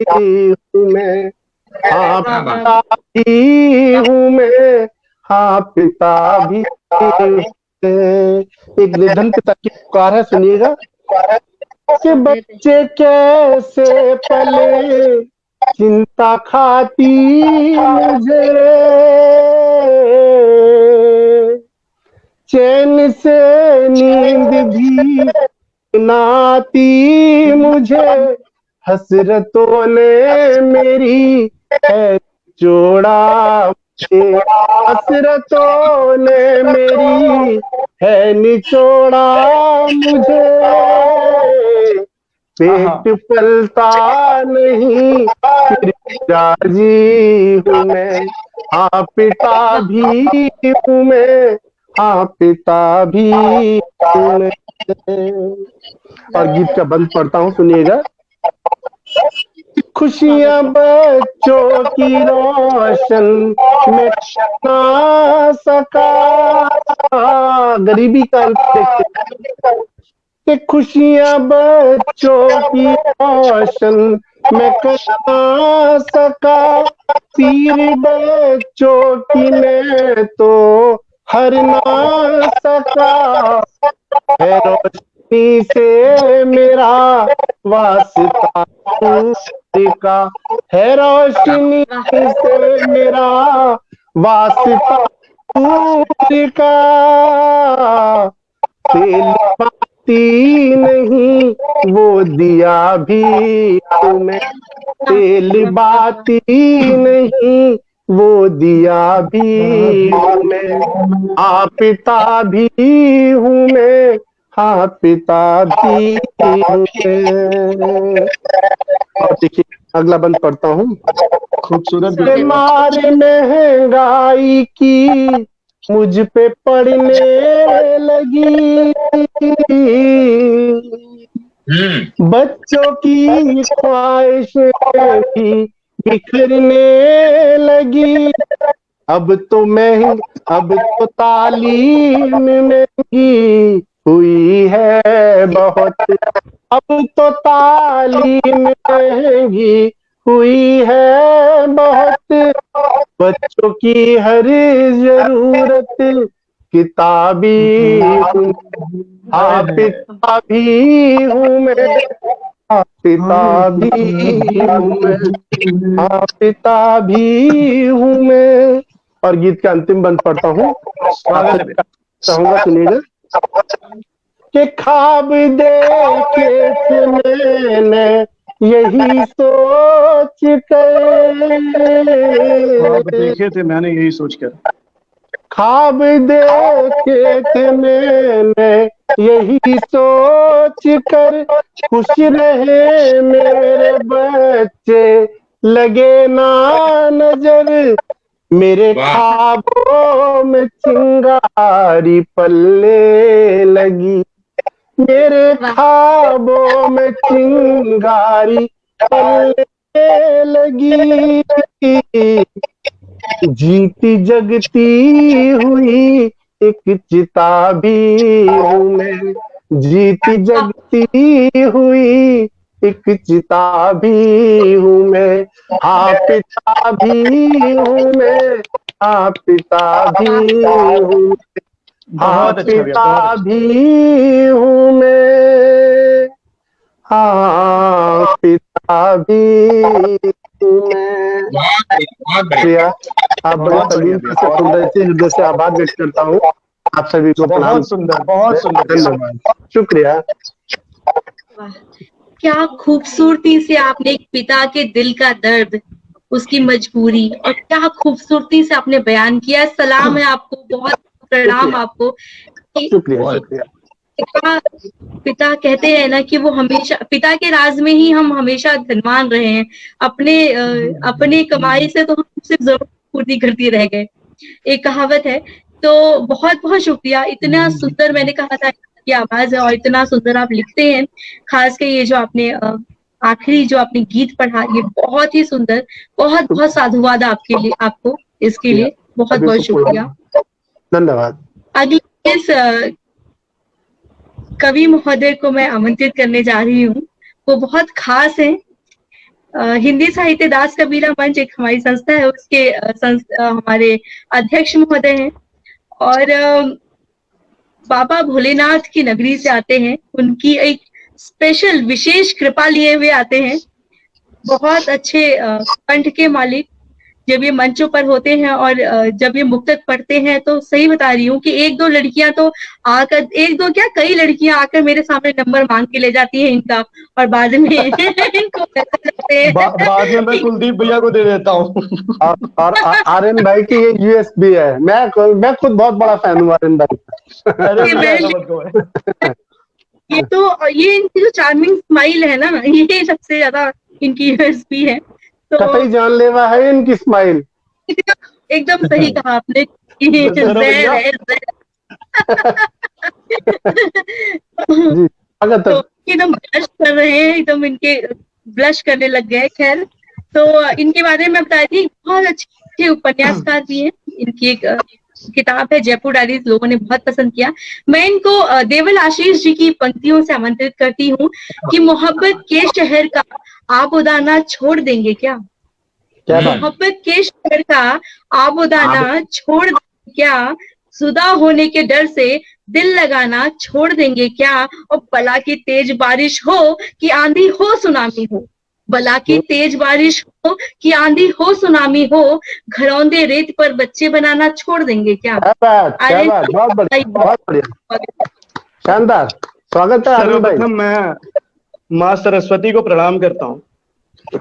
S5: हूँ मैं, हाँ पिता भी हूँ मैं, हाँ पिता भी। एक निधन पिता की पुकार है, सुनिएगा। कि बच्चे कैसे पले चिंता खाती मुझे, चैन से नींद भी नाती मुझे, हसरतों ने मेरी है जोड़ा मुझे, हसरतों ने मेरी है निचोड़ा मुझे, पेट पलता नहीं फिर राजी हूँ मैं, हाँ पिता भी हूँ मैं, हाँ पिता भी हूँ मैं। और गीत का बंद पढ़ता हूँ, सुनिएगा। खुशियां बच्चों की रोशन में ना सका, गरीबी का अंत देखते कि खुशियां बच्चों की रोशन में ना सका, पीर बच्चों की मैं तो हर ना सका, है रोशनी से मेरा वास्ता नूर का, है रोशनी से मेरा वास्ता नूर का, तेल बाती नहीं वो दिया भी हूँ मैं, तेल बाती नहीं वो दिया भी हूँ मैं, हाँ पिता भी हूँ मैं, हाँ पिता भी हूँ मैं। और देखिए अगला बंद पढ़ता हूँ।
S2: खूबसूरत।
S5: मार महंगाई की मुझ पे पड़ने लगी, बच्चों की ख्वाहिशें भी बिखरने लगी, अब तो तालीम महंगी हुई है बहुत, अब तो तालीम महंगी हुई है बहुत, बच्चों की हर जरूरत किताबी हूँ, हाँ पिता भी हूँ मैं, हाँ पिता भी हूँ मैं, हाँ पिता भी हूँ मैं। और गीत का अंतिम बंद पढ़ता हूँ, चाहूंगा सुनिएगा। कि ख्वाब देखे थे मैंने यही सोच कर,
S2: देखे थे मैंने यही सोचकर,
S5: ख्वाब देखे थे मैंने यही सोच कर, खुश रहे मेरे बच्चे लगे ना नजर, मेरे ख्वाबों में चिंगारी पलने लगी, मेरे ख्वाबों में चिंगारी पलने लगी, जीती जगती हुई एक चिता भी हूँ मैं, जीती जगती हुई एक चिता भी हूँ मैं, हाँ पिता भी हूँ मैं, हाँ पिता भी हूँ, हाँ पिता भी हूँ मैं, हाँ पिता भी हूँ मैं। प्रिया, आप बड़े तल्लीन से सुन रहे थे, हृदय से आभार व्यक्त करता हूँ, आप सभी को प्रणाम।
S2: बहुत सुंदर, बहुत सुंदर,
S5: धन्यवाद, शुक्रिया।
S4: क्या खूबसूरती से आपने एक पिता के दिल का दर्द, उसकी मजबूरी, और क्या खूबसूरती से आपने बयान किया। सलाम है आपको, बहुत प्रणाम आपको।
S5: शुक्रिया शुक्रिया।
S4: पिता कहते हैं ना कि वो हमेशा, पिता के राज में ही हम हमेशा धनवान रहे हैं। अपने कमाई से तो हम सिर्फ जरूरत पूर्ति करते रह गए, एक कहावत है। तो बहुत बहुत शुक्रिया। इतना सुंदर, मैंने कहा था कि आवाज है और इतना सुंदर आप लिखते हैं। खास कर ये जो आपने आखिरी जो आपने गीत पढ़ा, ये बहुत ही सुंदर। बहुत बहुत साधुवाद आपके लिए, आपको इसके लिए बहुत बहुत शुक्रिया,
S5: धन्यवाद।
S4: अगले इस कवि महोदय को मैं आमंत्रित करने जा रही हूँ। वो बहुत खास है। हिंदी साहित्य दास कबीरा मंच एक हमारी संस्था है, उसके हमारे अध्यक्ष महोदय हैं और बाबा भोलेनाथ की नगरी से आते हैं। उनकी एक स्पेशल विशेष कृपा लिए हुए आते हैं। बहुत अच्छे कंठ के मालिक, जब ये मंचों पर होते हैं और जब ये मुक्तक पढ़ते हैं तो सही बता रही हूँ कि एक दो लड़कियां तो आकर, एक दो क्या कई लड़कियां आकर मेरे सामने नंबर मांग के ले जाती है इनका, और बाद में इनको
S2: बाद में मैं कुलदीप भैया को दे देता हूँ।
S5: और आर्यन भाई की ये यूएसबी है, मैं खुद बहुत बड़ा फैन हूँ आर्यन भाई का।
S4: ये इनकी जो चार्मिंग स्माइल है ना, ये सबसे ज्यादा इनकी यूएसपी है। तो
S5: कतई जानलेवा है इनकी स्माइल।
S4: एकदम सही कहा आपने।
S5: जी स्वागत है।
S4: तो एकदम ब्लश कर रहे हैं, एकदम इनके ब्लश करने लग गए। खैर, तो इनके बारे में बता दी, बहुत अच्छे उपन्यासकार भी हैं। इनकी एक किताब है जयपुर डायरीज, लोगों ने बहुत पसंद किया। मैं इनको देवल आशीष जी की पंक्तियों से आमंत्रित करती हूँ कि मोहब्बत के शहर का आबोदाना छोड़ देंगे क्या? मोहब्बत के शहर का आबोदाना छोड़ देंगे क्या? जुदा होने के डर से दिल लगाना छोड़ देंगे क्या? और बला की तेज बारिश हो कि आंधी हो सुनामी हो, बला की तेज बारिश हो कि आंधी हो सुनामी हो, घरौंदे रेत पर बच्चे बनाना छोड़ देंगे क्या?
S5: क्या बात, बहुत बढ़िया, शानदार। स्वागत है आर्यन भाई।
S2: सर्वप्रथम मैं माँ सरस्वती को प्रणाम करता हूँ,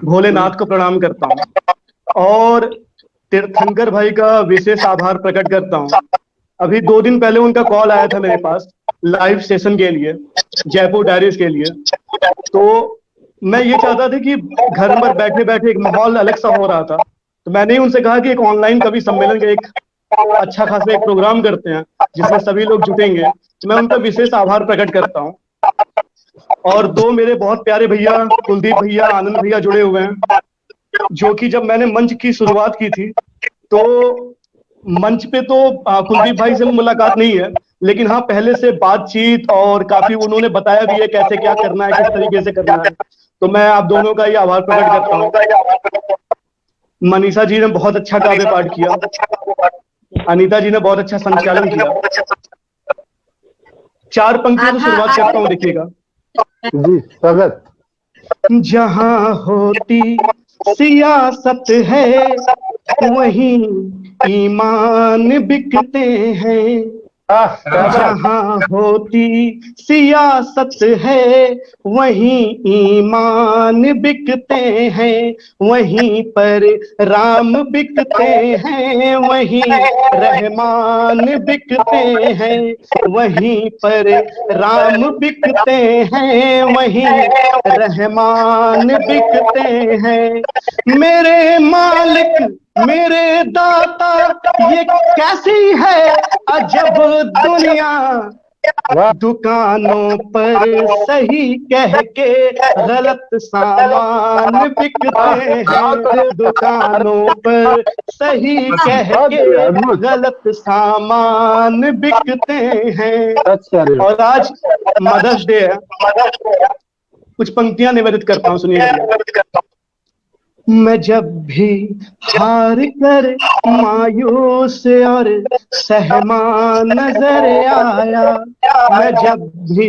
S2: भोलेनाथ को प्रणाम करता हूँ और तीर्थंकर भाई का विशेष आभार प्रकट करता हूँ। अभी 2 दिन पहले उनका कॉल आया था मेरे पास लाइव सेशन के लिए, जयपुर डायरीज के लिए। तो मैं ये चाहता था कि घर पर बैठे बैठे एक माहौल अलग सा हो रहा था, तो मैंने ही उनसे कहा कि एक ऑनलाइन कवि सम्मेलन का एक अच्छा खासा एक प्रोग्राम करते हैं जिसमें सभी लोग जुटेंगे। मैं उनका विशेष आभार प्रकट करता हूँ। और 2 मेरे बहुत प्यारे भैया कुलदीप भैया, आनंद भैया जुड़े हुए हैं, जो कि जब मैंने मंच की शुरुआत की थी तो मंच पे तो कुलदीप भाई से मुलाकात नहीं है, लेकिन हाँ पहले से बातचीत और काफी उन्होंने बताया भी है कैसे क्या करना है, किस तरीके से करना है। तो मैं आप दोनों का ही आभार प्रकट करता हूँ। मनीषा जी ने बहुत अच्छा काव्य पाठ किया, अनीता जी ने बहुत अच्छा संचालन किया। 4 पंक्तियों से शुरुआत करता हूँ, देखिएगा।
S5: जी स्वागत।
S2: जहाँ होती सियासत है वहीं ईमान बिकते हैं, जहाँ होती सियासत है वहीं ईमान बिकते हैं, वहीं पर राम बिकते हैं, वहीं रहमान बिकते हैं, वहीं पर राम बिकते हैं, वहीं रहमान बिकते हैं। मेरे मालिक मेरे दाता ये कैसी है अजब दुनिया, दुकानों पर सही कह के गलत सामान बिकते हैं, दुकानों पर सही कह के गलत सामान बिकते हैं। और आज मदर्स डे है, कुछ पंक्तियां निवेदित करता हूँ, सुनिए। मैं जब भी हार कर मायूस और सहमा नजर आया, मैं जब भी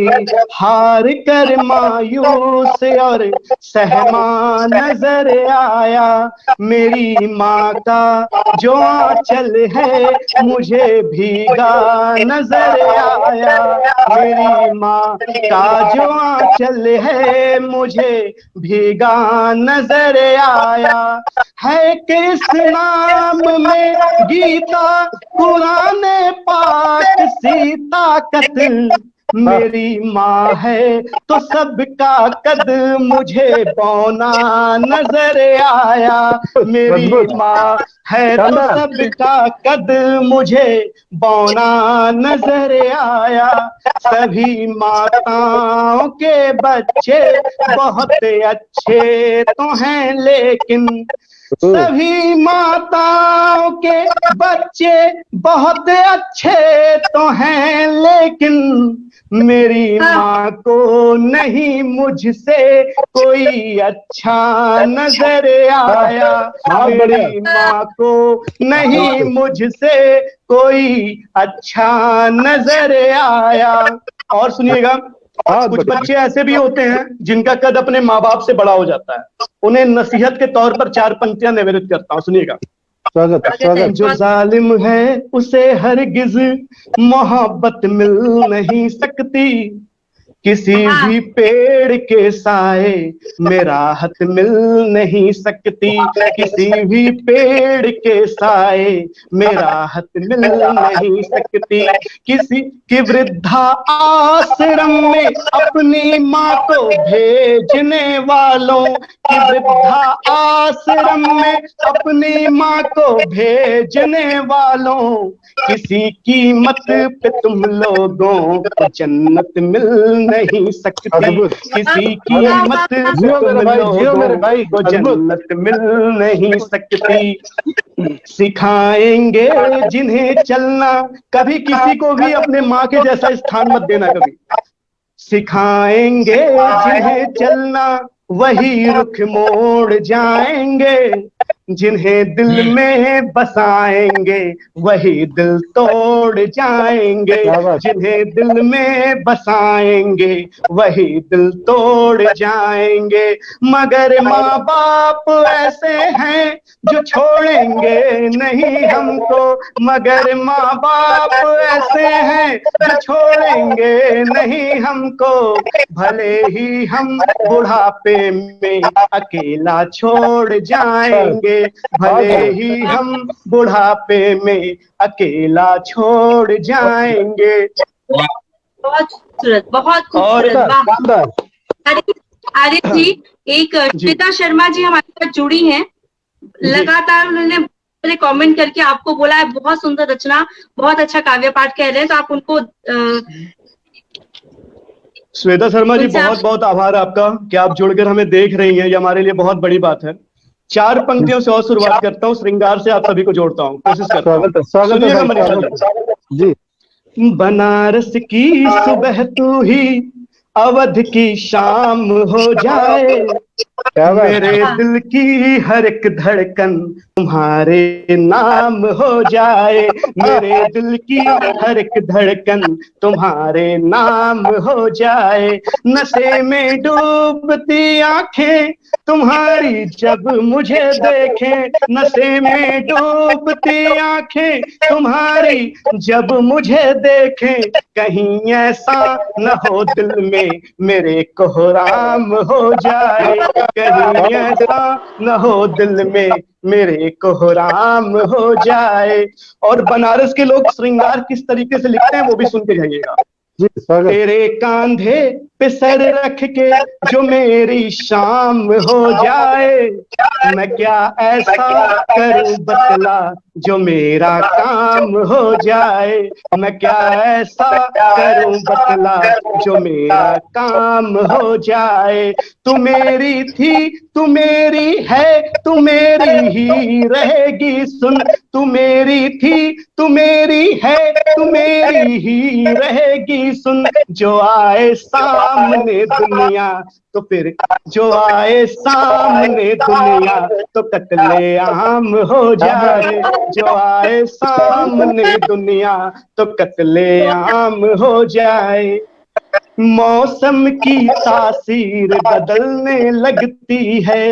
S2: हार कर मायूस और सहमा नजर आया, मेरी माँ का जो आंचल है मुझे भीगा नजर आया, मेरी माँ का जो आंचल है मुझे भीगा नजर आया है। किस नाम में गीता कुरान पाक सीता कत्ल, मेरी माँ है तो सबका कद मुझे बौना नजर आया, मेरी माँ है तो सबका कद मुझे बौना नजर आया। सभी माताओं के बच्चे बहुत अच्छे तो हैं, लेकिन सभी माताओं के बच्चे बहुत अच्छे तो हैं, लेकिन मेरी माँ को नहीं मुझसे कोई अच्छा नजर आया, मेरी माँ को नहीं मुझसे कोई अच्छा नजर आया। और सुनिएगा, कुछ बच्चे ऐसे भी होते हैं जिनका कद अपने माँ बाप से बड़ा हो जाता है, उन्हें नसीहत के तौर पर 4 पंक्तियां निवेदित करता हूँ, सुनिएगा।
S5: स्वागत स्वागत।
S2: जो जालिम है उसे हरगिज मोहब्बत मिल नहीं सकती, किसी भी पेड़ के साए में राहत मिल नहीं सकती, किसी भी पेड़ के साए में राहत मिल नहीं सकती। किसी की वृद्धा आश्रम में अपनी माँ को भेजने वालों, की वृद्धा आश्रम में अपनी माँ को भेजने वालों, किसी कीमत पे तुम लोगों को जन्नत मिल नहीं सकती, किसी कीमत पे तुम लोगों को जन्नत मिल नहीं सकती। सिखाएंगे जिन्हें चलना, कभी किसी को भी अपने माँ के जैसा स्थान मत देना कभी। सिखाएंगे जिन्हें चलना वही रुख मोड़ जाएंगे, जिन्हें दिल में बसाएंगे वही दिल तोड़ जाएंगे, जिन्हें दिल में बसाएंगे वही दिल तोड़ जाएंगे। मगर माँ बाप ऐसे हैं जो छोड़ेंगे नहीं हमको, मगर माँ बाप ऐसे हैं जो छोड़ेंगे नहीं हमको, भले ही हम बुढ़ापे में अकेला छोड़ जाएंगे, भले ही हम बुढ़ापे में अकेला छोड़ जाएंगे।
S4: बहुत खूबसूरत, बहुत खूबसूरत। आर्य जी, एक श्वेता शर्मा जी हमारे साथ जुड़ी हैं, लगातार उन्होंने कमेंट करके आपको बोला है बहुत सुंदर रचना, बहुत अच्छा काव्य पाठ कह रहे हैं, तो आप उनको
S2: श्वेता शर्मा जी बहुत बहुत आभार आपका कि आप जुड़कर हमें देख रही हैं, ये हमारे लिए बहुत बड़ी बात है। 4 पंक्तियों से और शुरुआत करता हूँ, श्रृंगार से आप सभी को जोड़ता हूँ, कोशिश करता हूँ। सुनिएगा मनीषा
S5: जी।
S2: बनारस की सुबह तू ही अवध की शाम हो जाए, मेरे दिल की हर एक धड़कन तुम्हारे नाम हो जाए, मेरे दिल की हर एक धड़कन तुम्हारे नाम हो जाए। नशे में डूबती आंखें तुम्हारी जब मुझे देखें, नशे में डूबती आंखें तुम्हारी जब मुझे देखें, कहीं ऐसा न हो दिल में मेरे कोहराम हो जाए, कहीं ऐसा न हो दिल में मेरे कोहराम हो जाए। और बनारस के लोग श्रृंगार किस तरीके से लिखते हैं वो भी सुन के जाइएगा। तेरे कांधे पे सर रख के जो मेरी शाम हो जाए, मैं क्या ऐसा करूं बतला जो मेरा काम हो जाए, मैं क्या ऐसा करूं बतला जो मेरा काम हो जाए। तू मेरी थी तू मेरी है तू मेरी ही रहेगी सुन, तू मेरी थी तू मेरी है तू मेरी ही रहेगी सुन, जो आए सामने दुनिया तो फिर जो आए सामने दुनिया तो कत्ले आम हो जाए, जो आए सामने दुनिया तो कत्ले आम हो जाए। मौसम की तासीर बदलने लगती है,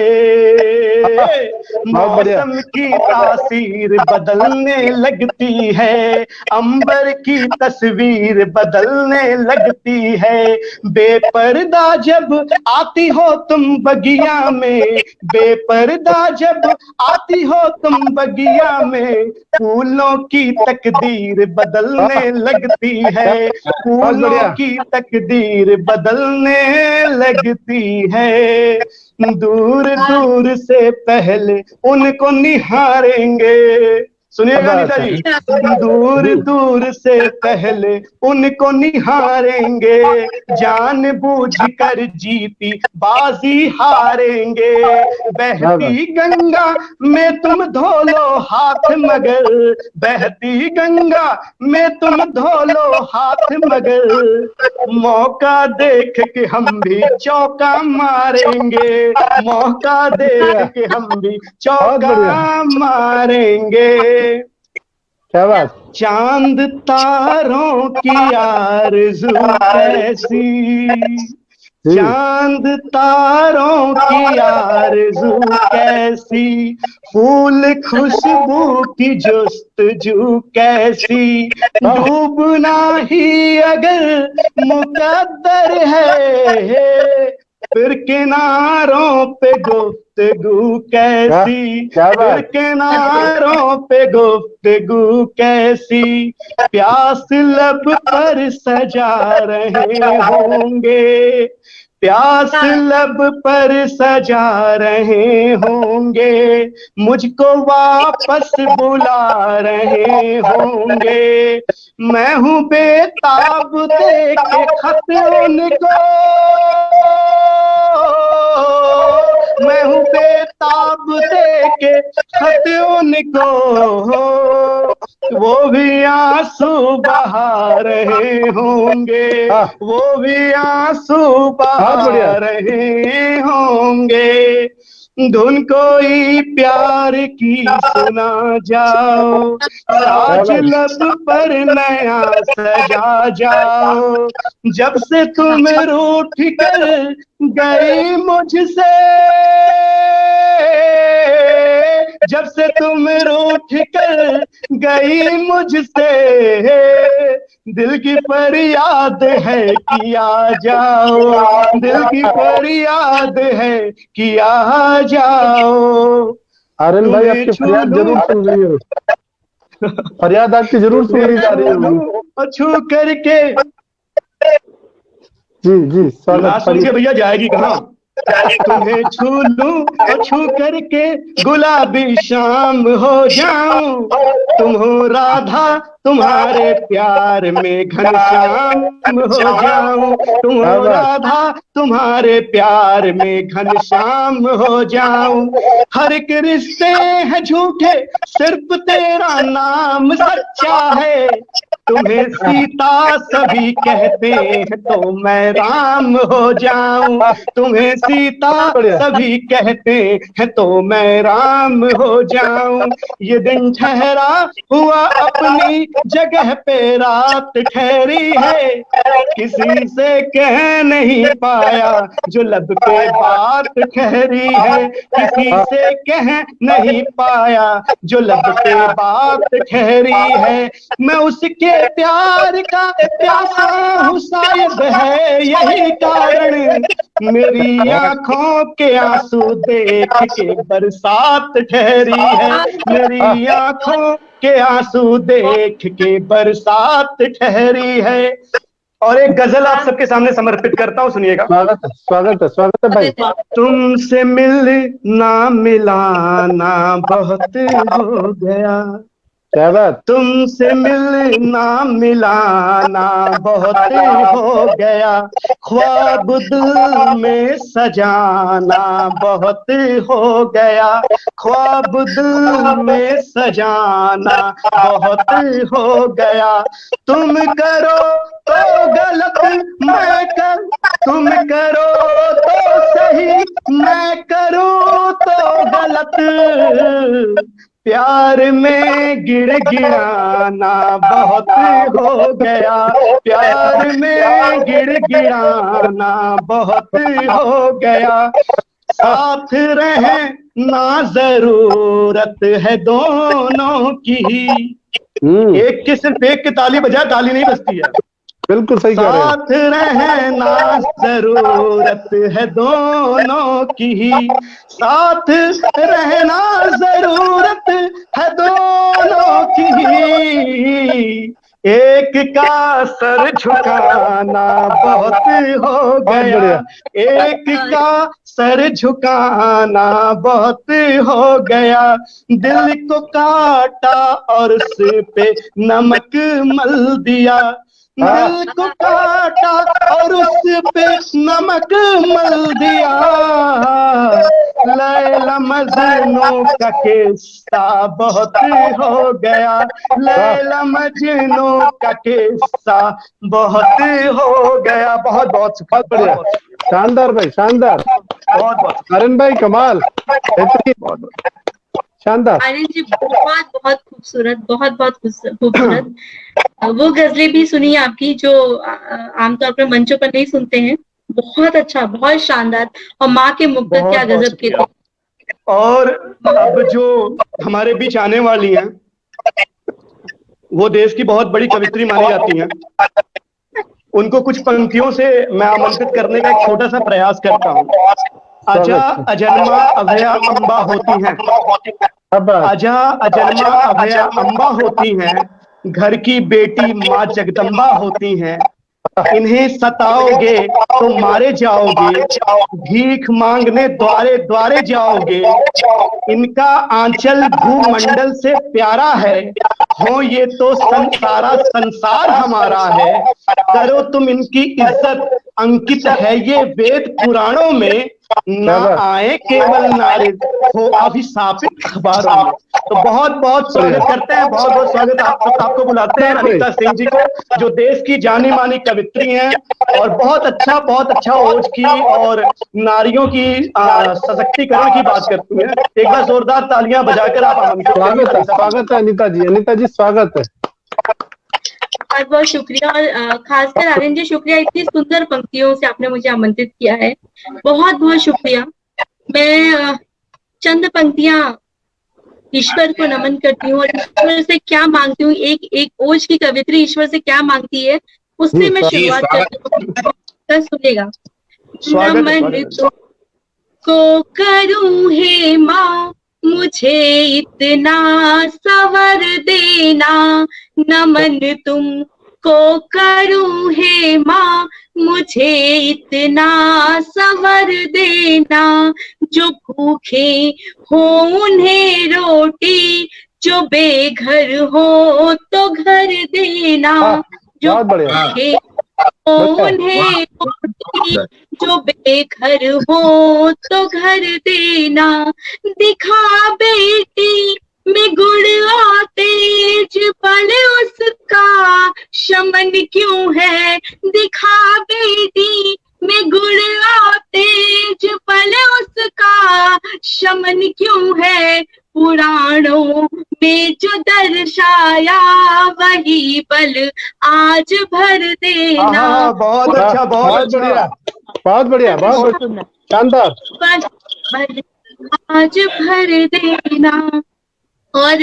S2: मौसम की तासीर बदलने लगती है, अंबर की तस्वीर बदलने लगती है। बेपर्दा जब आती हो तुम बगिया में, बेपर्दा जब आती हो तुम बगिया में, फूलों की तकदीर बदलने लगती है, फूलों की तकदीर बदलने लगती है। दूर दूर से पहले उनको निहारेंगे, सुनिएगा अनीता जी, दूर दूर से पहले उनको निहारेंगे, जानबूझकर जीती बाजी हारेंगे। बहती गंगा में तुम धो लो हाथ मगर, बहती गंगा में तुम धो लो हाथ मगर, मौका देख के हम भी चौका मारेंगे, मौका देख के हम भी चौका मारेंगे।
S5: क्या बात।
S2: चांद तारों की आरज़ू कैसी, चांद तारों की आरज़ू कैसी, फूल खुशबू की जुस्तजू कैसी, डूबना ही अगर मुकद्दर है, फिर किनारों पे गुफ्तगू कैसी, फिर किनारों पे गुफ्तगू कैसी, प्यास लब पर सजा रहे होंगे, प्यास लब पर सजा रहे होंगे, मुझको वापस बुला रहे होंगे, मैं हूँ बेताब देके खत उनको, मैं हूँ बेताब देके खत उनको, वो भी आंसू बहा रहे होंगे, वो भी आंसू बहा रहे होंगे, धुन कोई प्यार की सुना जाओ, साज लब पर नया सजा जाओ, जब से तुम रूठ कर गई मुझसे, जब से तुम रूठ कर गई मुझसे, दिल की फरियाद है कि आ जाओ, दिल की फरियाद है कि आ जाओ।
S5: आर्यन भाई आपकी फरियाद जरूर सुन रही हो, फरियाद आपकी जरूर सुन ली जा रही होगी।
S2: और छू करके
S5: जी स्वागत।
S2: सुन के भैया जाएगी कहाँ, तुम्हें छू लूं और छू करके गुलाबी शाम हो जाऊं, तुम हो राधा तुम्हारे प्यार में घनश्याम हो जाऊं, तुम हो राधा तुम्हारे प्यार में घनश्याम हो जाऊं, हर एक रिश्ते हैं झूठे सिर्फ तेरा नाम सच्चा है, तुम्हें सीता सभी कहते हैं तो मैं राम हो जाऊं, तुम्हें सीता सभी कहते हैं तो मैं राम हो जाऊं, ये दिन ठहरा हुआ अपनी जगह पे रात ठहरी है, किसी से कह नहीं पाया जो लब पे बात ठहरी है, किसी से कह नहीं पाया जो लब पे बात ठहरी है, मैं उसके प्यार का प्यासा हूँ शायद है यही कारण, मेरी आंखों के आंसू देख के बरसात ठहरी है, मेरी आंखों के आंसू देख के बरसात ठहरी है। और एक गजल आप सबके सामने समर्पित करता हूँ, सुनिएगा।
S5: स्वागत है भाई।
S2: तुमसे मिलना मिलाना बहुत हो गया,
S5: क्या बात,
S2: तुमसे मिलना मिलाना बहुत हो गया, ख्वाब दिल में सजाना बहुत हो गया, ख्वाब दिल में सजाना बहुत हो गया, तुम करो तो गलत मैं कर, तुम करो तो सही मैं करूं तो गलत, प्यार में गिड़गिड़ाना बहुत हो गया, प्यार में गिड़गिड़ाना बहुत हो गया, साथ रहना जरूरत है दोनों की, एक के सिर्फ एक की ताली बजाय ताली नहीं बजती है,
S5: बिल्कुल सही कह रहे हैं।
S2: साथ रहना जरूरत है दोनों की, साथ रहना जरूरत है दोनों की, एक का सर झुकाना बहुत हो गया, एक का सर झुकाना बहुत हो गया, दिल को काटा और उस पे नमक मल दिया, दिल को काटा और उस पे नमक मल दिया, लैला मजनू का किस्सा बहुत हो गया, लैला मजनू का किस्सा बहुत हो गया। बहुत बहुत
S5: बढ़िया, शानदार भाई, शानदार,
S2: बहुत बहुत
S5: आर्यन भाई कमाल,
S2: बहुत
S5: शानदार।
S4: आर्यन जी बहुत बहुत खूबसूरत, बहुत बहुत खूबसूरत। वो गजलें भी सुनी आपकी जो आमतौर पर मंचों पर नहीं सुनते हैं, बहुत अच्छा, बहुत शानदार। और माँ के मुख तक क्या गजब के थे।
S2: और अब जो हमारे बीच आने वाली हैं वो देश की बहुत बड़ी कवित्री मानी जाती हैं। उनको कुछ पंक्तियों से मैं आमंत्रित करने का एक छोटा सा प्रयास करता हूँ। अजा अजन्मा अभया अम्बा होती हैं, अजा अजन्मा अभया अम्बा होती हैं, घर की बेटी माँ जगदम्बा होती हैं। इन्हें सताओगे तो मारे जाओगे, भीख मांगने द्वारे द्वारे जाओगे। इनका आंचल भूमंडल से प्यारा है, हो ये तो सारा संसार हमारा है। करो तुम इनकी इज्जत, अंकित है ये वेद पुराणों में। ना आए केवल नारिद, हो अभिशापित अखबारों में। तो बहुत बहुत स्वागत करते हैं, बहुत बहुत स्वागत आपको बुलाते हैं अनीता सिंह जी को, जो देश की जानी मानी कवित्री हैं और बहुत अच्छा ओज की और नारियों की सशक्तिकरण की बात करती हैं। एक बार जोरदार तालियां बजाकर आप
S5: स्वागत है अनीता जी स्वागत है।
S4: बहुत बहुत शुक्रिया। और खासकर आर्यन जी शुक्रिया, इतनी सुंदर पंक्तियों से आपने मुझे आमंत्रित किया है, बहुत बहुत शुक्रिया। मैं चंद पंक्तियां ईश्वर को नमन करती हूँ और ईश्वर से क्या मांगती हूँ, एक ओज की कवित्री ईश्वर से क्या मांगती है उससे मैं शुरुआत करती हूँ। सुनेगा। नमन तुमको करूं हे माँ, मुझे इतना सवर देना। नमन तुमको करूं हे माँ, मुझे इतना सवर देना। जो भूखे हो उन्हें रोटी, जो बेघर हो तो घर देना। जो भूखे हो उन्हें रोटी, जो बेघर हो तो घर देना। दिखा बेटी में गुण और तेज, बल उसका शमन क्यों है। दिखा बेटी में गुण और तेज, बल उसका शमन क्यों है। पुराणों में जो दर्शाया वही बल आज भर देना।
S2: बहुत अच्छा, बहुत बढ़िया, बहुत शानदार।
S4: आज भर देना। और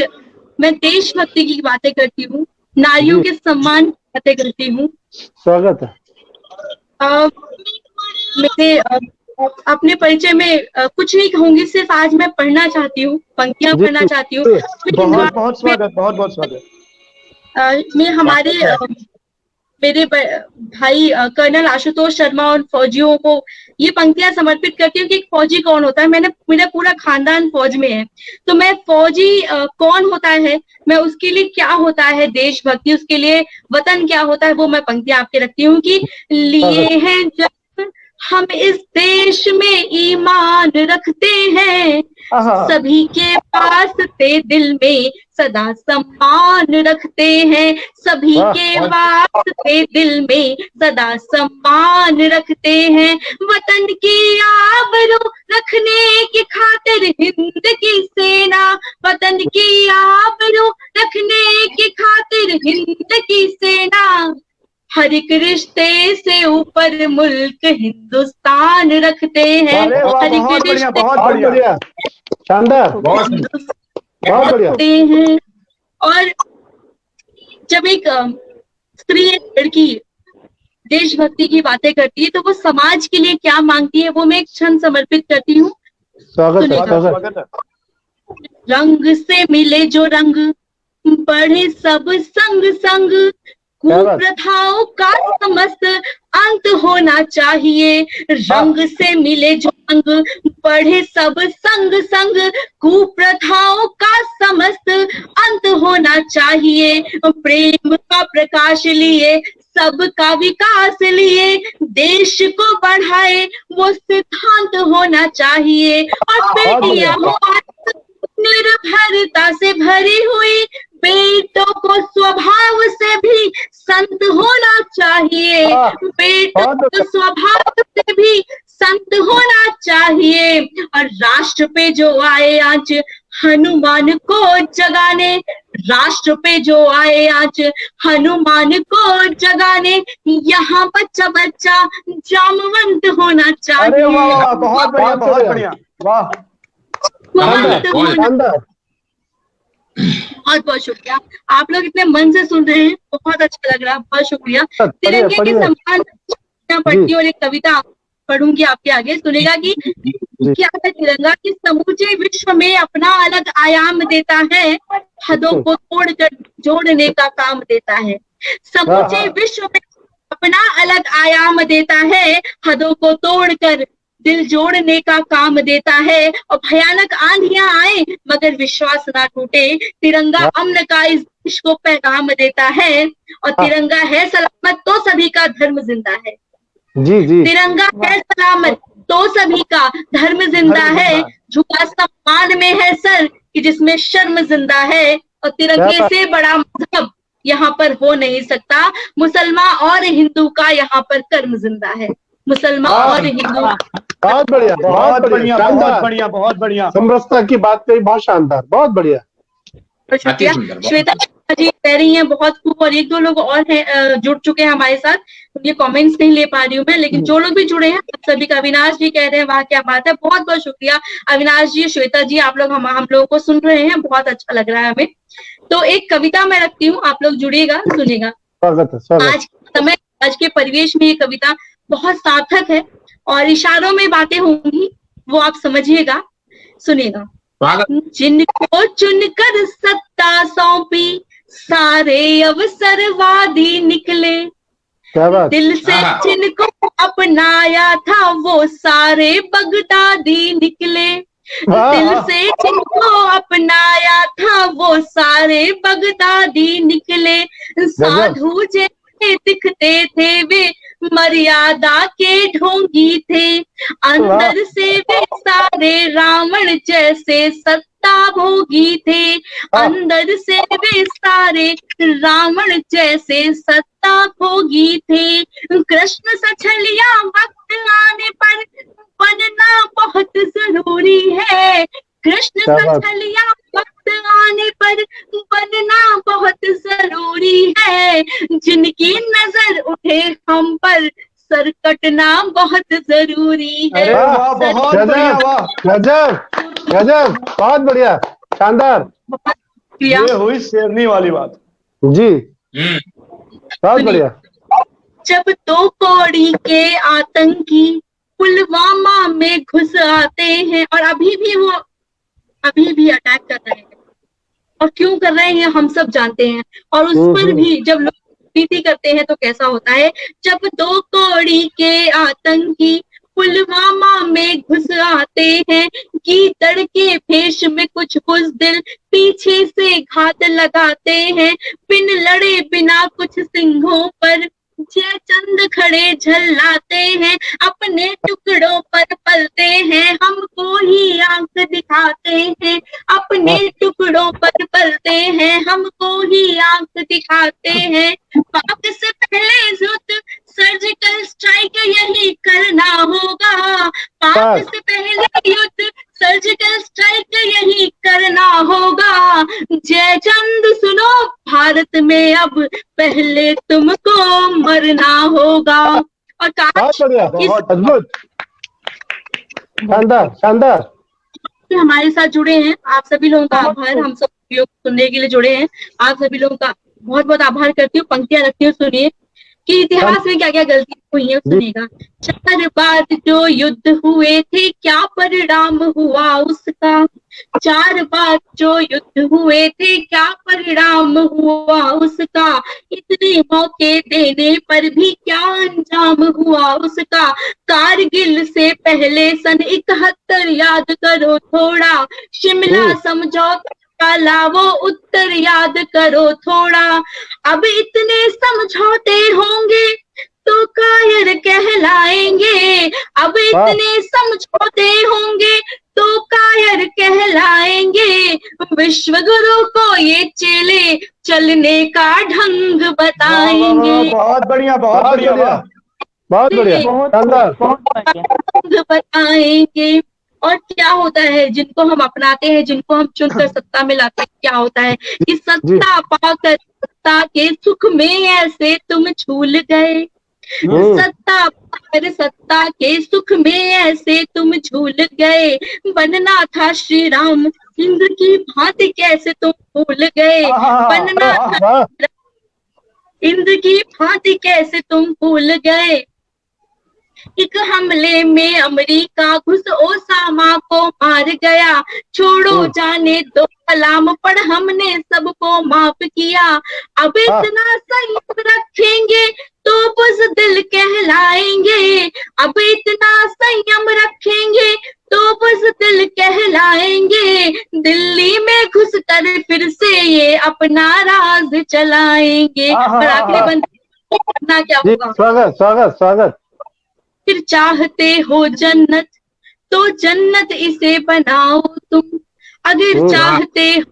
S4: मैं देशभक्ति की बातें करती हूँ, नारियों के सम्मान की बातें करती हूँ।
S5: स्वागत है।
S4: मेरे अपने परिचय में कुछ नहीं कहूंगी, सिर्फ आज मैं पढ़ना चाहती हूँ, पंक्तियां पढ़ना चाहती हूँ।
S2: बहुत बहुत स्वागत, बहुत बहुत स्वागत।
S4: मैं हमारे मेरे भाई कर्नल आशुतोष शर्मा और फौजियों को ये पंक्तियां समर्पित करती हूँ कि एक फौजी कौन होता है। मेरा पूरा खानदान फौज में है, तो मैं फौजी कौन होता है, मैं उसके लिए क्या होता है देशभक्ति, उसके लिए वतन क्या होता है, वो मैं पंक्तियां आपके रखती हूँ कि लिए हैं जब हम इस देश में ईमान रखते हैं, सभी के पास ते दिल में सदा सम्मान रखते हैं। सभी के पास ते दिल में सदा सम्मान रखते हैं। वतन की आबरू रखने की खातिर हिंद की सेना, वतन की आबरू रखने की खातिर हिंद की सेना। हर एक रिश्ते से ऊपर मुल्क हिंदुस्तान रखते हैं। हर एक रिश्ते
S2: बहुत बढ़िया,
S5: शानदार, बहुत
S4: रखते हैं। और जब एक स्त्री, एक लड़की देशभक्ति की बातें करती है तो वो समाज के लिए क्या मांगती है, वो मैं एक क्षण समर्पित करती हूँ।
S5: स्वागत है।
S4: रंग से मिले जो रंग, बढ़े सब संग संग। कुप्रथाओं का समस्त अंत होना चाहिए। रंग से मिले जो रंग, बढ़े सब संग संग। कुप्रथाओं का समस्त अंत होना चाहिए। प्रेम का प्रकाश लिए, सबका विकास लिए, देश को बढ़ाए वो सिद्धांत होना चाहिए। और बेटियां निर्भरता से भरी हुई, बेटों को स्वभाव से भी संत होना चाहिए। बेटों को स्वभाव से भी संत होना चाहिए। और राष्ट्र पे जो आए आंच, हनुमान को जगाने राष्ट्र पे जो आए आज, हनुमान को जगाने यहाँ बच्चा बच्चा जामवंत होना
S2: अरे
S4: चाहिए।
S2: वाह वाह, बहुत बढ़िया बहुत बढ़िया, वाह
S4: जामवंत होना। बहुत बहुत शुक्रिया, आप लोग इतने मन से सुन रहे हैं, बहुत अच्छा लग रहा है, बहुत शुक्रिया। तिरंगे के सम्मान पढ़ती और एक कविता पढ़ूंगी आपके आगे, सुनेगा कि क्या है तिरंगा कि समूचे विश्व में अपना अलग आयाम देता है, हदों को तोड़कर जोड़ने का काम देता है। समूचे विश्व में अपना अलग आयाम देता है, हदों को तोड़कर दिल जोड़ने का काम देता है। और भयानक आंधियां आए मगर विश्वास ना टूटे, तिरंगा अमन का इस देश को पैगाम देता है। और तिरंगा है सलामत तो सभी का धर्म जिंदा है।
S5: जी जी,
S4: तिरंगा है सलामत तो सभी का धर्म जिंदा है। झुका सम्मान में है सर कि जिसमें शर्म जिंदा है। और तिरंगे से बड़ा मजहब यहाँ पर हो नहीं सकता, मुसलमान और हिंदू का यहाँ पर कर्म जिंदा है। मुसलमान और हिंदू।
S5: बहुत बढ़िया
S2: बहुत बढ़िया बहुत बढ़िया बहुत बढ़िया,
S5: समरसता की बात कही, बहुत शानदार, बहुत बढ़िया।
S4: शुक्रिया। श्वेता जी कह रही हैं बहुत खूब, और एक दो लोग और हैं जुड़ चुके हैं हमारे साथ, उनके कमेंट्स नहीं ले पा रही हूँ मैं, लेकिन जो लोग भी जुड़े हैं आप सभी का, अविनाश जी कह रहे हैं वाह क्या बात है, बहुत बहुत शुक्रिया अविनाश जी, श्वेता जी, आप लोग हम लोगों को सुन रहे हैं, बहुत अच्छा लग रहा है हमें। तो एक कविता मैं रखती हूँ, आप लोग जुड़िएगा, सुनिएगा। आज के परिवेश में ये कविता बहुत सार्थक है और इशारों में बातें होंगी, वो आप समझिएगा, सुनिएगा। जिनको चुनकर सत्ता सौंपी सारे अवसरवादी निकले, दिल से जिनको अपनाया था वो सारे बगदादी निकले। दिल से जिनको अपनाया था वो सारे बगदादी निकले। साधु जैसे दिखते थे वे मर्यादा के ढोंगी थे, अंदर से वे सारे रावण जैसे सत्ता भोगी थे। अंदर से वे सारे रावण जैसे सत्ता भोगी थे। कृष्ण सछलिया वक्त आने पर बनना बहुत जरूरी है। कृष्ण सछलिया वक्त आने पर बनना बहुत जरूरी है। जिनकी नजर उठे हम पर सर कटना बहुत जरूरी है।
S2: बहुत बढ़िया, वाह
S5: गजब गजब, बहुत बढ़िया, शानदार,
S2: ये हुई शेरनी वाली बात
S5: जी, बहुत बढ़िया।
S4: जब तो कौड़ी के आतंकी पुलवामा में घुस आते हैं और अभी भी अटैक कर रहे हैं, और क्यों कर रहे हैं हम सब जानते हैं। और उस पर भी जब लोग नीति करते हैं तो कैसा होता है। जब दो कौड़ी के आतंकी पुलवामा में घुस आते हैं, गीदड़ के भेष में कुछ बुज़दिल पीछे से घात लगाते हैं। बिन लड़े बिना कुछ सिंहों पर जयचंद खड़े झल्लाते हैं। अपने टुकड़ों पर पलते हैं, हमको ही आंख दिखाते हैं। अपने टुकड़ों पर पलते हैं, हमको ही आंख दिखाते हैं। पाक से पहले युद्ध सर्जिकल स्ट्राइक यही करना होगा। पाक से पहले युद्ध सर्जिकल स्ट्राइक यही करना होगा। जयचंद सुनो, भारत में अब पहले तुमको मरना होगा। और
S5: बहुत बढ़िया, बहुत अद्भुत, शानदार शानदार।
S4: हमारे साथ जुड़े हैं आप सभी लोगों का आभार, हम सब सुनने के लिए जुड़े हैं, आप सभी लोगों का बहुत बहुत आभार करती हूँ। पंक्तियां रखती हूँ, सुनिए कि इतिहास में क्या क्या गलतियां हुई है, सुनिएगा। 4 बार जो युद्ध हुए थे क्या परिणाम हुआ उसका। 4 बार जो युद्ध हुए थे क्या परिणाम हुआ उसका। इतने मौके देने पर भी क्या अंजाम हुआ उसका। कारगिल से पहले सन 71 याद करो थोड़ा। शिमला समझौता वाला वो उत्तर याद करो थोड़ा। अब इतने समझौते होंगे तो कायर कहलाएंगे। अब इतने समझौते होंगे तो कायर कहलाएंगे। विश्व गुरु को ये चेले चलने का ढंग बताएंगे।
S2: बहुत बढ़िया बहुत बढ़िया,
S5: बहुत बढ़िया, शानदार,
S4: ढंग बताएंगे। और क्या होता है जिनको हम अपनाते हैं, जिनको हम चुनकर सत्ता में लाते हैं, क्या होता है कि सत्ता पाकर सत्ता के सुख में ऐसे तुम झूल गए, सत्ता पाकर सत्ता के सुख में ऐसे तुम झूल गए, बनना था श्री राम इंद्र की भांति कैसे तुम भूल गए, बनना था इंद्र की भांति कैसे तुम भूल गए, एक हमले में अमेरिका घुस ओसामा को मार गया, छोड़ो जाने दो कलाम पर हमने सबको माफ किया, अब इतना संयम रखेंगे तो बुज़दिल कहलाएंगे, अब इतना संयम रखेंगे तो बुज़दिल कहलाएंगे, दिल्ली में घुस कर फिर से ये अपना राज चलाएंगे। और आखिरी बंद करना क्या होगा?
S5: स्वागत स्वागत स्वागत।
S4: फिर चाहते हो जन्नत तो जन्नत इसे बनाओ तुम, अगर चाहते हो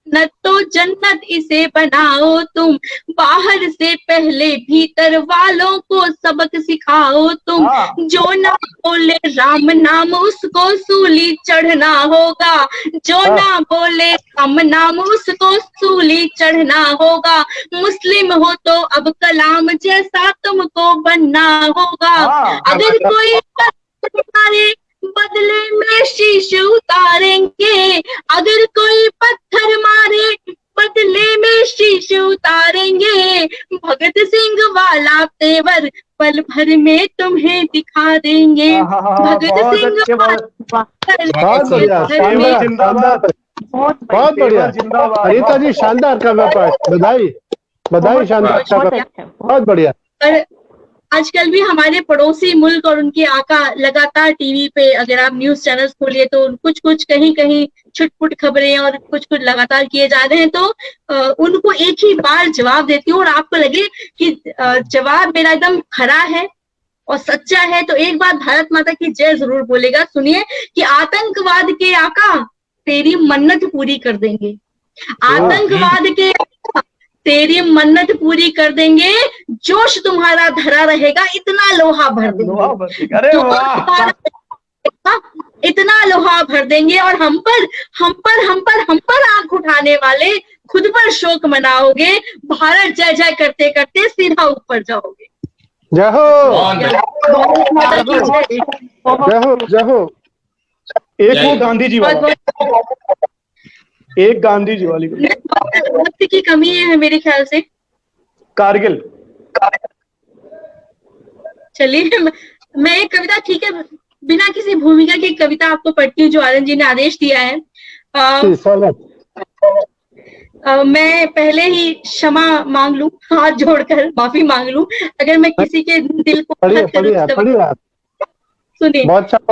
S4: जन्नत तो जन्नत इसे बनाओ तुम, बाहर से पहले भीतर वालों को सबक सिखाओ तुम, जो ना बोले राम नाम उसको सूली चढ़ना होगा, जो ना बोले राम नाम उसको सूली चढ़ना होगा, मुस्लिम हो तो अब कलाम जैसा तुमको बनना होगा, अगर कोई तुम्हारे बदले में शीश उतारेंगे, अगर कोई पत्थर मारे बदले में शीश उतारेंगे, भगत सिंह वाला तेवर पल भर में तुम्हें दिखा देंगे, भगत सिंह
S5: बहुत बढ़िया अनीता जी, शानदार का व्यापार, बधाई बधाई, शानदार बहुत बढ़िया।
S4: और आजकल भी हमारे पड़ोसी मुल्क और उनके आका लगातार टीवी पे अगर आप न्यूज चैनल्स खोलिए तो कुछ कुछ कहीं कहीं छुटपुट खबरें और कुछ कुछ लगातार किए जा रहे हैं, तो उनको एक ही बार जवाब देती हूँ और आपको लगे कि जवाब मेरा एकदम खरा है और सच्चा है तो एक बार भारत माता की जय जरूर बोलेगा। सुनिए कि आतंकवाद के आका तेरी मन्नत पूरी कर देंगे, आतंकवाद के तेरी मन्नत पूरी कर देंगे, जोश तुम्हारा धरा रहेगा इतना लोहा भर देंगे, इतना लोहा भर देंगे, और हम पर आंख उठाने वाले खुद पर शोक मनाओगे, भारत जय जय करते करते सीधा ऊपर जाओगे।
S5: जय हो जय हो।
S2: एक वो गांधी जी वाला, एक गांधी जी वाली
S4: वक्त की कमी है मेरे ख्याल से।
S2: कारगिल।
S4: चलिए मैं एक कविता, ठीक है, बिना किसी भूमिका की कविता आपको पढ़ती हूँ जो आनंद जी ने आदेश दिया है। मैं पहले ही क्षमा मांग लूं, हाथ जोड़कर माफी मांग लूं अगर मैं किसी के दिल को सुनिए। तो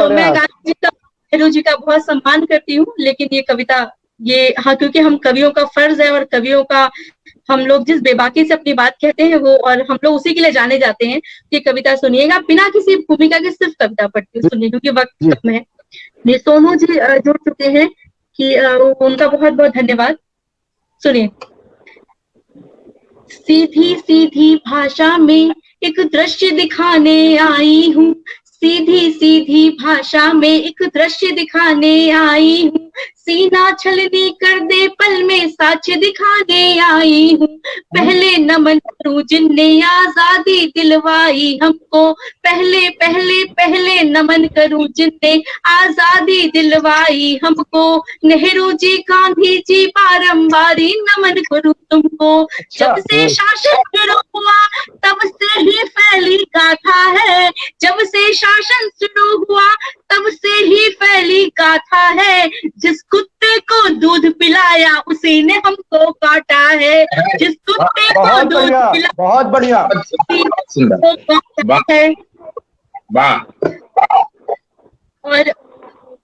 S4: मैं गांधी जी का, नेहरू जी का बहुत सम्मान करती हूँ, लेकिन ये कविता हाँ, क्योंकि हम कवियों का फर्ज है और कवियों का हम लोग जिस बेबाकी से अपनी बात कहते हैं वो, और हम लोग उसी के लिए जाने जाते हैं। ये कविता सुनिएगा, बिना किसी भूमिका के सिर्फ कविता पढ़ती हूँ, सुनिए क्योंकि वक्त कम है। ये सोनू जी जुड़ चुके हैं कि उनका बहुत बहुत धन्यवाद। सुनिए। सीधी सीधी भाषा में एक दृश्य दिखाने आई हूँ, सीधी सीधी भाषा में एक दृश्य दिखाने आई हूँ, सीना छलनी कर दे पल में साक्ष्य दिखाने आई हूँ, पहले नमन करूं जिनने आजादी दिलवाई हमको, पहले पहले पहले नमन करूं जिनने आजादी दिलवाई हमको, नेहरू जी गांधी जी बारंबारी नमन करूं तुमको, जब से शासन शुरू हुआ तब से ही फैली गाथा है, जब से शासन शुरू हुआ तब से ही फैली गाथा है, जिस कुत्ते को दूध पिलाया उसी ने हमको काटा है, जिस कुत्ते को दूध पिलाया
S2: बहुत बढ़िया
S4: है। और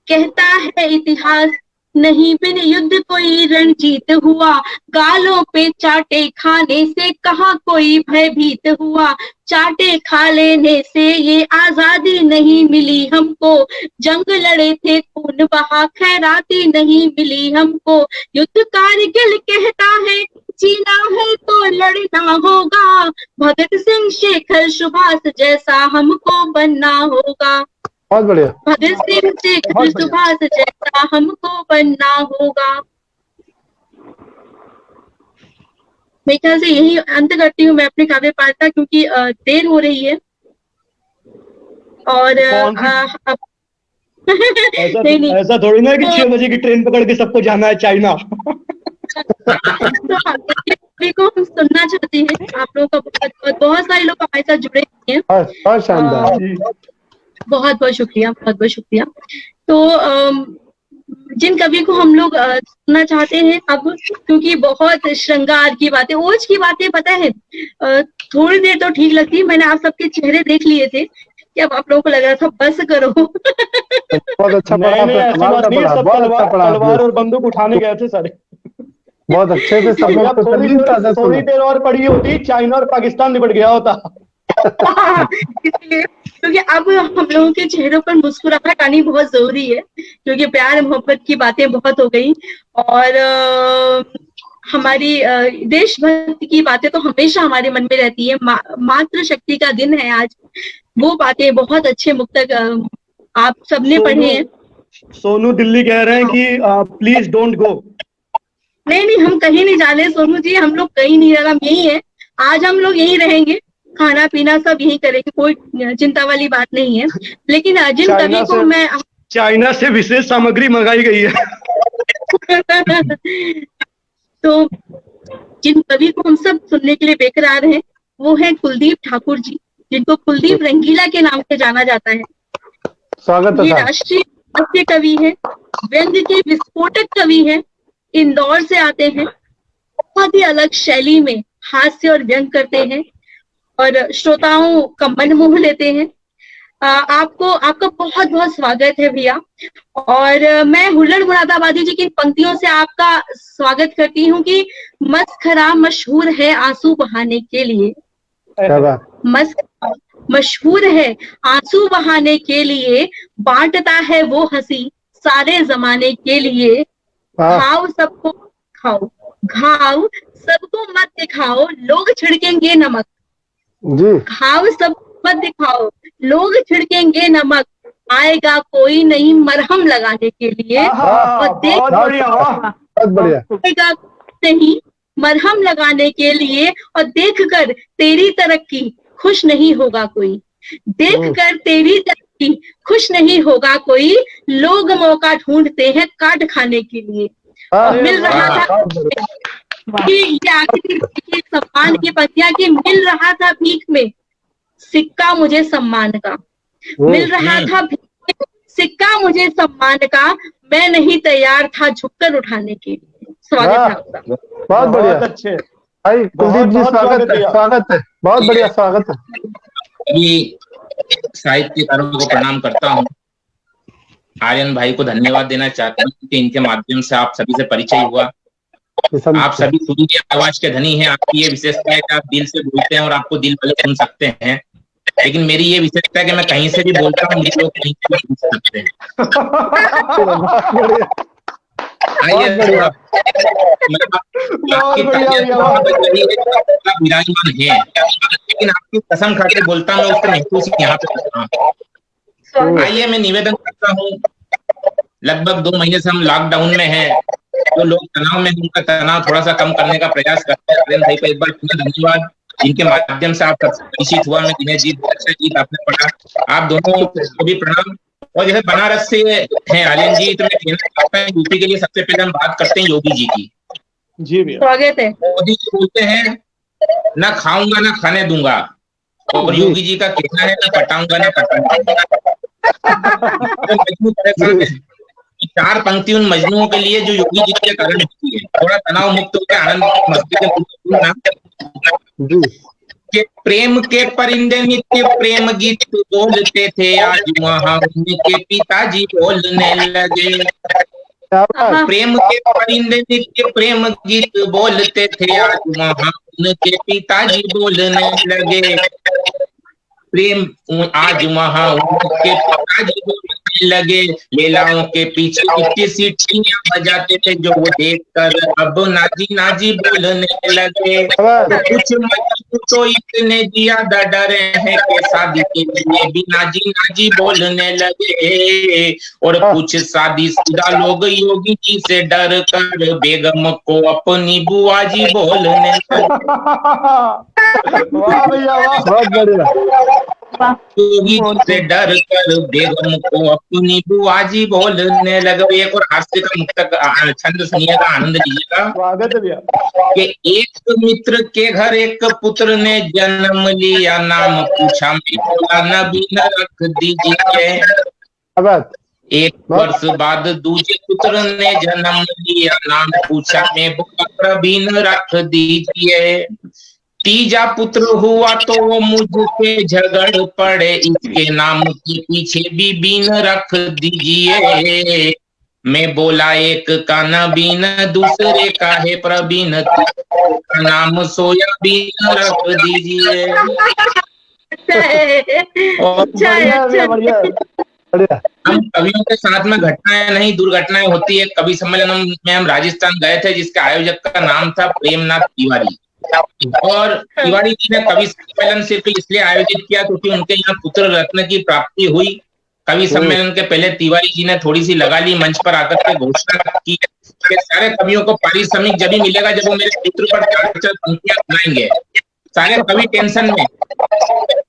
S4: कहता है इतिहास नहीं बिन युद्ध कोई रणजीत हुआ, गालों पे चाटे खाने से कहाँ कोई भयभीत हुआ, चाटे खा लेने से ये आजादी नहीं मिली हमको, जंग लड़े थे खून बहा खैराती नहीं मिली हमको, युद्ध कारगिल कहता है जीना है तो लड़ना होगा, भगत सिंह शेखर सुभाष जैसा हमको बनना होगा।
S5: बहुत बढ़िया।
S4: भगत सिंह से सुभाष जैसा हमको बनना होगा। मेरे ख्याल से यही अंत करती हूँ मैं अपने काव्य पाठ का, क्योंकि देर हो रही है। और
S2: ऐसा थोड़ी ना कि 6 बजे की ट्रेन पकड़ के सबको जाना है चाइना।
S4: तो कवि को हम सुनना चाहते हैं आप लोगों का। बहुत सारे लोग हमारे साथ जुड़े हुए हैं।
S5: बहुत शानदार।
S4: बहुत बहुत शुक्रिया, बहुत बहुत शुक्रिया। तो जिन कवि को हम लोग सुनना चाहते हैं अब, क्योंकि बहुत श्रृंगार की बातें, ओज की बातें, पता है थोड़ी देर तो ठीक लगती है। मैंने आप सबके चेहरे देख लिए थे कि अब आप लोगों को लग रहा था बस करो।
S5: बहुत अच्छा पढ़ा,
S2: ऐसी बात नहीं है, सब तलवार और बंदूक उठाने गए थे सारे।
S5: बहुत अच्छे से सब लोग
S2: थोड़ी देर और पड़ी होती, चाइना और पाकिस्तान निपट गया होता।
S4: इसलिए क्योंकि अब हम लोगों के चेहरों पर मुस्कुराहट आनी बहुत जरूरी है, क्योंकि प्यार मोहब्बत की बातें बहुत हो गई। और हमारी देशभक्ति की बातें तो हमेशा हमारे मन में रहती है। मातृ शक्ति का दिन है आज। वो बातें बहुत अच्छे मुक्तक आप सबने पढ़े हैं।
S2: सोनू दिल्ली कह रहे हैं कि प्लीज डोंट गो।
S4: नहीं, हम कहीं नहीं जा रहे सोनू जी, हम लोग कहीं नहीं जा रहे, हम यही है। आज हम लोग यहीं रहेंगे, खाना पीना सब यही करेंगे, कोई चिंता वाली बात नहीं है। लेकिन जिन कवि को मैं
S2: चाइना से विशेष सामग्री मंगाई गई है।
S4: तो जिन कवि को हम सब सुनने के लिए बेकरार हैं, वो है कुलदीप ठाकुर जी, जिनको कुलदीप रंगीला के नाम से जाना जाता है।
S5: स्वागत है।
S4: ये राष्ट्रीय हास्य कवि है, व्यंग्य के विस्फोटक कवि है, इंदौर से आते हैं, बहुत ही अलग शैली में हास्य और व्यंग करते हैं और श्रोताओं का मन मोह लेते हैं। आपका बहुत बहुत स्वागत है भैया। और मैं हुल्लड़ मुरादाबादी जी की पंक्तियों से आपका स्वागत करती हूँ कि मस्खरा मशहूर है आंसू बहाने के लिए। मस्खरा मशहूर है आंसू बहाने के लिए, बांटता है वो हंसी सारे जमाने के लिए। घाव सबको खाओ, घाव सबको मत दिखाओ, लोग छिड़केंगे नमक। घाव सब मत दिखाओ, लोग छिड़केंगे नमक, आएगा कोई नहीं मरहम लगाने के लिए। और आएगा नहीं मरहम लगाने के लिए, और देखकर तेरी तरक्की खुश नहीं होगा कोई। देखकर तेरी तरक्की खुश नहीं होगा कोई, लोग मौका ढूंढते हैं काट खाने के लिए। मिल रहा था ये आखिरी सम्मान की पंक्तियां कि मिल रहा था भीख में सिक्का मुझे सम्मान का, मिल रहा था सिक्का मुझे सम्मान का, मैं नहीं तैयार था झुककर उठाने के लिए। स्वागत है आपका।
S5: बहुत बढ़िया,
S2: अच्छे
S5: भाई कुलदीप जी, स्वागत है, बहुत बढ़िया स्वागत है।
S6: सभी साहित्यकारों को प्रणाम करता हूँ। आर्यन भाई को धन्यवाद देना चाहता हूँ कि इनके माध्यम से आप सभी से परिचय हुआ। आप सभी सुरीली आवाज के धनी हैं। आपकी ये विशेषता है कि आप दिल से बोलते हैं और आपको दिल वाले सुन सकते हैं। लेकिन मेरी ये विशेषता है कि मैं कहीं से भी बोलता हूँ, मुझे लोग कहीं से भी सुन सकते हैं। विराजमान है, लेकिन आपकी कसम खा के बोलता हूँ, मैं उससे महसूस यहाँ पे करता हूँ। आइए मैं निवेदन करता हूँ, लगभग 2 महीने से हम लॉकडाउन में हैं, जो लोग तनाव में, उनका तनाव थोड़ा सा कम करने का प्रयास करते हैं। आर्यन भाई को एक बार पुनः धन्यवाद, जिनके माध्यम से आप सबसे परिचित हुआ। मैं दिनेश जी, अच्छा गीत आपने पढ़ा, आप दोनों को भी प्रणाम। और जैसे बनारस से हैं आर्यन जी, तो मैं कहना चाहता हूँ यूपी के लिए सबसे पहले हम बात करते हैं योगी जी की।
S2: जी भैया,
S4: स्वागत है।
S6: मोदी जी बोलते हैं ना खाऊंगा ना खाने दूंगा, और योगी जी का कहना है ना पटाऊंगा ना पटाऊंगा। 4 पंक्ति उन मजनुओं के लिए जो योगी जी के कारण होती है। थोड़ा तनाव मुक्त होकर आनंद मस्ती के प्रेम के परिंदे नित्य प्रेम गीत बोलते थे, आज वहां उनके पिताजी बोलने लगे। प्रेम के परिंदे नित्य प्रेम गीत बोलते थे, आज वहां उनके पिताजी बोलने लगे। प्रेम आज वहां उनके पिताजी बोलने लगे। महिलाओं के पीछे इतनी सीटियां बजाते थे, जो वो देखकर अब नाजी नाजी बोलने लगे। तो कुछ तो इतने ज्यादा डरे हैं कि शादी के लिए भी नाजी नाजी बोलने लगे। और कुछ शादीशुदा लोग योगी जी से डर कर बेगम को अपनी बुआ जी बोलने लगे।
S2: वाह भैया वाह,
S5: बहुत बढ़िया।
S6: योगी जी से डर कर बेगम को अपनी बुआ जी बोलने लगे। एक और हास्य का मुक्तक छंद सुनिएगा, आनंद लीजिएगा।
S2: स्वागत है भैया।
S6: कि एक मित्र के घर एक पुत्र ने जन्म लिया, नाम पूछा मैं बोला नबी न रख दीजिए।
S5: अब
S6: एक वर्ष बाद दूसरे पुत्र ने जन्म लिया, नाम पूछा मैं बोला प्रवीण रख दीजिए। तीजा पुत्र हुआ तो वो मुझसे झगड़ पड़े, इसके नाम के पीछे भी बीन रख दीजिए। मैं बोला एक का नबीन दूसरे का है प्रवीण, नाम सोयाबीन रख दीजिए।
S4: अच्छा है, अच्छा है, अच्छा है।
S5: बढ़िया।
S6: हम कवियों के साथ में घटनाएं नहीं दुर्घटनाएं होती है। कवि सम्मेलन में हम राजस्थान गए थे, जिसके आयोजक का नाम था प्रेमनाथ तिवारी। और तिवारी जी ने कवि सम्मेलन सिर्फ इसलिए आयोजित किया क्योंकि उनके यहाँ पुत्र रत्न की प्राप्ति हुई। कवि सम्मेलन के पहले तिवारी जी ने थोड़ी सी लगा ली, मंच पर आकर के घोषणा की कि सारे कवियों को पारिश्रमिक जब ही मिलेगा जब वो मेरे पुत्र पर 4 पंक्तियां सुनाएंगे। सारे कवि टेंशन में,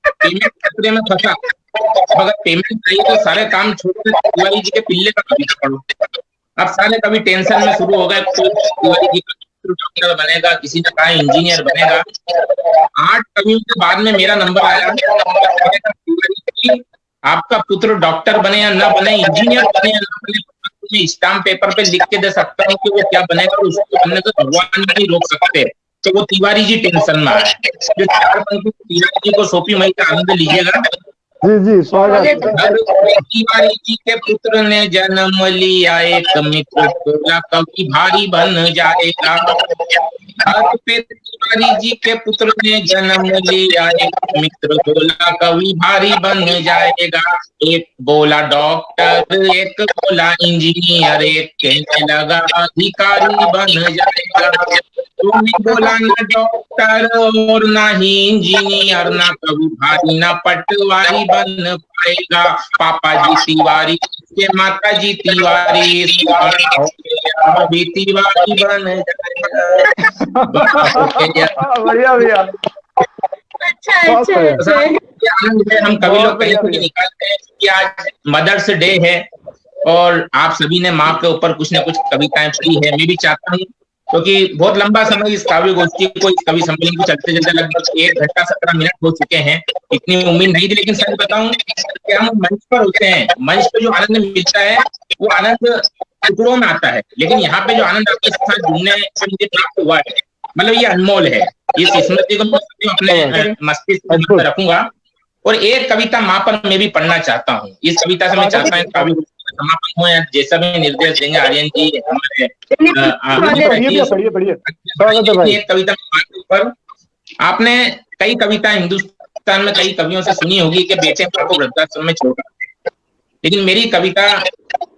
S6: पेमेंट खतरे में फंसा। अगर पेमेंट चाहिए तो सारे काम छोड़कर तिवारी जी के पिल्ले का कविता पढ़ो। अब सारे कवि टेंशन में शुरू हो गए। तिवारी जी का डॉक्टर बनेगा, किसी ने कहा इंजीनियर बनेगा। 8 कवियों के बाद में मेरा नंबर आया। आपका पुत्र डॉक्टर बने या ना बने, इंजीनियर बने या ना बने, मैं स्टाम्प पेपर पे लिख के दे सकता हूँ कि वो क्या बनेगा, और उसको बनने तो भगवान नहीं रोक सकते। तो वो तिवारी जी टेंशन में आए। जो 4 पंक्ति तिवारी जी को सौंपी, मैं का आनंद लीजिएगा।
S5: जी जी स्वागत।
S6: तिवारी जी के पुत्र ने जन्म लिया, एक मित्र बोला कभी भारी बन जाएगा। घर पे तिवारी जी के पुत्र ने जन्म लिया, एक मित्र बोला कभी भारी बन जाएगा। एक बोला डॉक्टर, एक बोला इंजीनियर, एक कहने लगा अधिकारी बन जाएगा। तूने बोला ना डॉक्टर और ना ही इंजीनियर, ना कभी भारी ना पटवारी बन पाएगा। पापा जी तिवारी के माता जी तिवारी, अभी तिवारी बन जाएगा।
S2: बढ़िया भैया।
S4: अच्छा है, अच्छा है, अच्छा है।
S6: आनंद है। हम कवि लोग कहीं निकालते हैं कि आज मदर्स डे है और आप सभी ने माँ के ऊपर कुछ ना कुछ कविताएं पढ़ी है। मैं भी चाहता हूँ, क्योंकि बहुत लंबा समय इस काव्य गोष्ठी को, इस कवि सम्मेलन को चलते चलते लगभग 1 घंटा 17 मिनट हो चुके हैं। इतनी उम्मीद नहीं थी, लेकिन सच बताऊं कि हम मंच पर होते हैं, मंच पे जो आनंद मिलता है वो आनंद टुकड़ों में आता है, लेकिन यहाँ पे जो आनंद आपके साथ जुड़ने से मुझे प्राप्त हुआ है, मतलब ये अनमोल है। इस स्मृति को मैं अपने मस्तिष्क में रखूंगा। और एक कविता माँ पर मैं भी पढ़ना चाहता हूँ। इस कविता से मैं चाहता हूँ काव्य समापन हो, या जैसा भी निर्देश देंगे आर्यन जी हमारे। एक कविता पर आपने कई कविता हिंदुस्तान में कई कवियों से सुनी होगी कि बेटे माँ को वृद्धाश्रम में छोड़, लेकिन मेरी कविता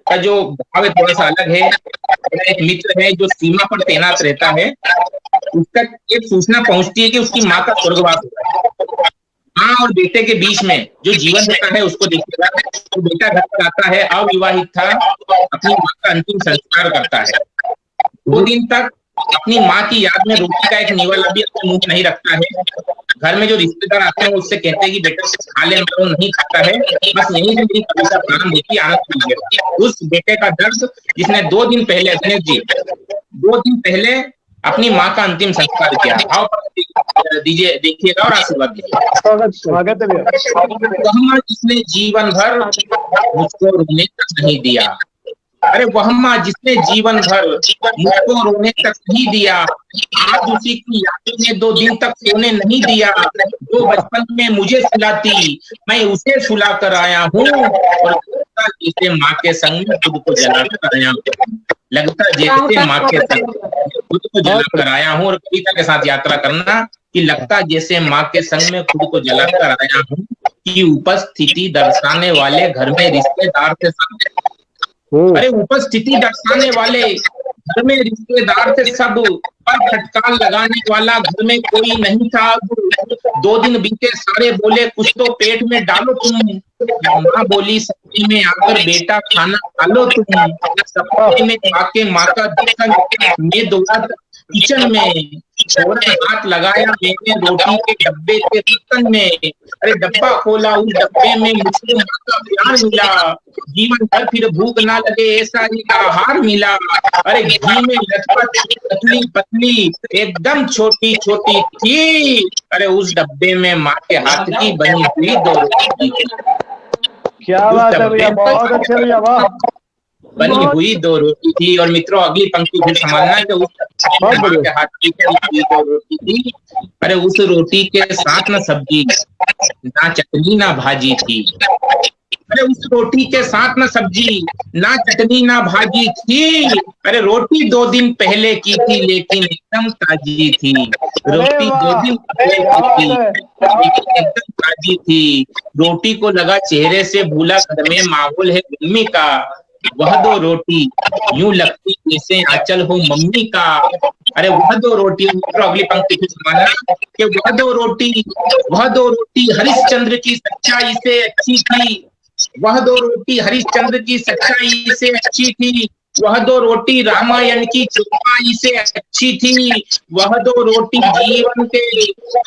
S6: का जो भाव है थोड़ा सा अलग है। मेरा एक मित्र है जो सीमा पर तैनात रहता है, उसका एक सूचना पहुंचती है कि उसकी माँ का स्वर्गवास हो रहा है। माँ और बेटे के बीच में जो जीवन होता है उसको देखिएगा। तो बेटा घर पर आता है, अविवाहित था, अपनी माँ का अंतिम संस्कार करता है। 2 दिन तक अपनी माँ की याद में रोटी का एक निवाला भी अपने मुंह नहीं रखता है। घर में जो रिश्तेदार आते हैं उससे कहते हैं कि बेटा खा ले, मगर नहीं खाता है। बस यहीं से मेरी कविता प्रारंभ होती है। आनंद उस बेटे का दर्द जिसने 2 दिन पहले, गणेश जी 2 दिन पहले अपनी माँ का अंतिम संस्कार किया। आओ दीजिए, देखिएगा और आशीर्वाद दीजिए।
S2: स्वागत है भैया।
S6: वह माँ जिसने जीवन भर मुझको रोने तक नहीं दिया, अरे वह माँ जिसने जीवन भर मुझको रोने तक नहीं दिया, आज उसी की याद में 2 दिन तक सोने नहीं दिया। जो बचपन में मुझे सुलाती मैं उसे सुला कर आया हूँ, और जैसे माँ के संग में खुद को जला कर आया हूँ। लगता जैसे माँ के संग खुद को जला कर आया हूँ। और कविता के साथ यात्रा करना कि लगता जैसे माँ के संग में खुद को जला कर आया हूँ, कि उपस्थिति दर्शाने वाले घर में रिश्तेदार थे सब। अरे उपस्थिति दर्शाने वाले घर में रिश्तेदार थे सब, पर फटकार लगाने वाला घर में कोई नहीं था अब। 2 दिन बीते, सारे बोले कुछ तो पेट में डालो तुम। माँ बोली सब्जी में आकर बेटा खाना खा लो तुम। सब्जी में आके माँ का दर्शन में दौड़ा किचन में, फौरन हाथ लगाया मैंने रोटी के डब्बे के ढक्कन में। अरे डब्बा खोला, उस डब्बे में मुझको माँ का प्यार मिला। जीवन भर फिर भूख ना लगे ऐसा ही आहार मिला। अरे घी में लटपट पतली पतली एकदम छोटी छोटी थी। अरे उस डब्बे में माँ के हाथ की बनी हुई 2 रोटी थी।
S2: क्या बात है भैया, बहुत अच्छे भैया, वाह।
S6: बनी हुई 2 रोटी थी। और मित्रों अगली पंक्ति फिर संभालना है कि उस
S2: बहुत बढ़िया।
S6: के हाथ की बनी हुई 2 रोटी थी। अरे उस रोटी के साथ ना सब्जी, ना चटनी ना भाजी थी। अरे उस रोटी के साथ ना सब्जी, ना चटनी ना भाजी थी। अरे रोटी 2 दिन पहले की थी लेकिन एकदम ताजी थी। रोटी 2 दिन पहले की थी लेकिन एकदम ताजी थी। रोटी को लगा चेहरे से भूला घर में माहौल है मम्मी का। वह 2 रोटी यूं लगती जैसे आंचल हो मम्मी का। अरे वह 2 रोटी, अगली पंक्ति फिर संभालना कि वह 2 रोटी हरिश्चंद्र की सच्चाई से अच्छी थी। वह 2 रोटी हरिश्चंद्र की सच्चाई से अच्छी थी। वह 2 रोटी रामायण की चौपाई से अच्छी थी। वह 2 रोटी जीवन के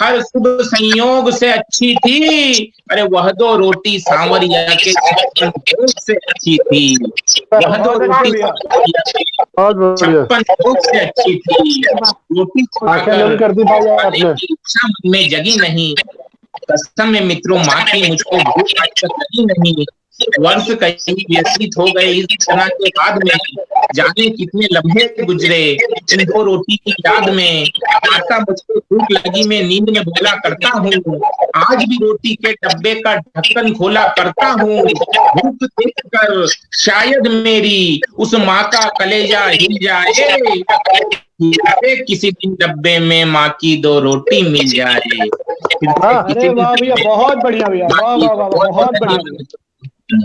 S6: हर शुभ संयोग से अच्छी थी। अरे वह 2 रोटी सांवरिया के 56 भोग से अच्छी थी। वह 2 रोटी सांवरिया के 56 भोग से अच्छी थी। रोटी को इच्छा मन में जगी नहीं। कसम में मित्रों माँ की मुझको भूख आज तक लगी नहीं। वर्ष कई व्यतीत हो गए इस घटना के बाद में। जाने कितने लम्हे गुजरे इन 2 रोटी की याद में। आता मुझको भूख लगी मैं नींद में बोला करता हूँ। आज भी रोटी के डब्बे का ढक्कन खोला करता हूँ। भूख देखकर शायद मेरी उस माँ का कलेजा हिल जाए। अरे किसी दिन डब्बे में माँ की 2 रोटी मिल जाए।
S2: अरे वाह भैया, बहुत बढ़िया भैया, वाह वाह वाह, बहुत बढ़िया,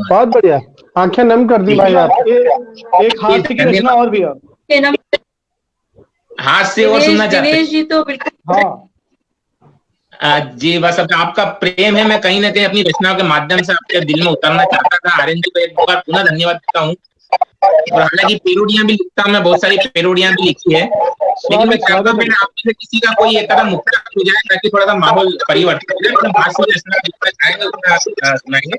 S5: बहुत बढ़िया। आंखें नम कर दी भाई आप।
S2: एक हास्य की रचना और भैया,
S6: हाथ से और सुनना चाहते हैं
S4: जी? तो बिल्कुल
S2: हाँ
S6: जी, बस अब आपका प्रेम है, मैं कहीं ना कहीं अपनी रचनाओं के माध्यम से आपके दिल में उतरना चाहता था। आर्यन जी को एक बार पुनः धन्यवाद देता हूँ। और हालांकि पेरोडियां भी लिखता हूँ मैं, बहुत सारी पेरोडियां भी लिखी है, लेकिन मैं चाहता हूँ आपसे किसी का कोई एक कदम मुक्ता हो जाए ताकि थोड़ा सा माहौल परिवर्तन हो जाए। भाषण रचना लिखना चाहेंगे उतना सुनाएंगे,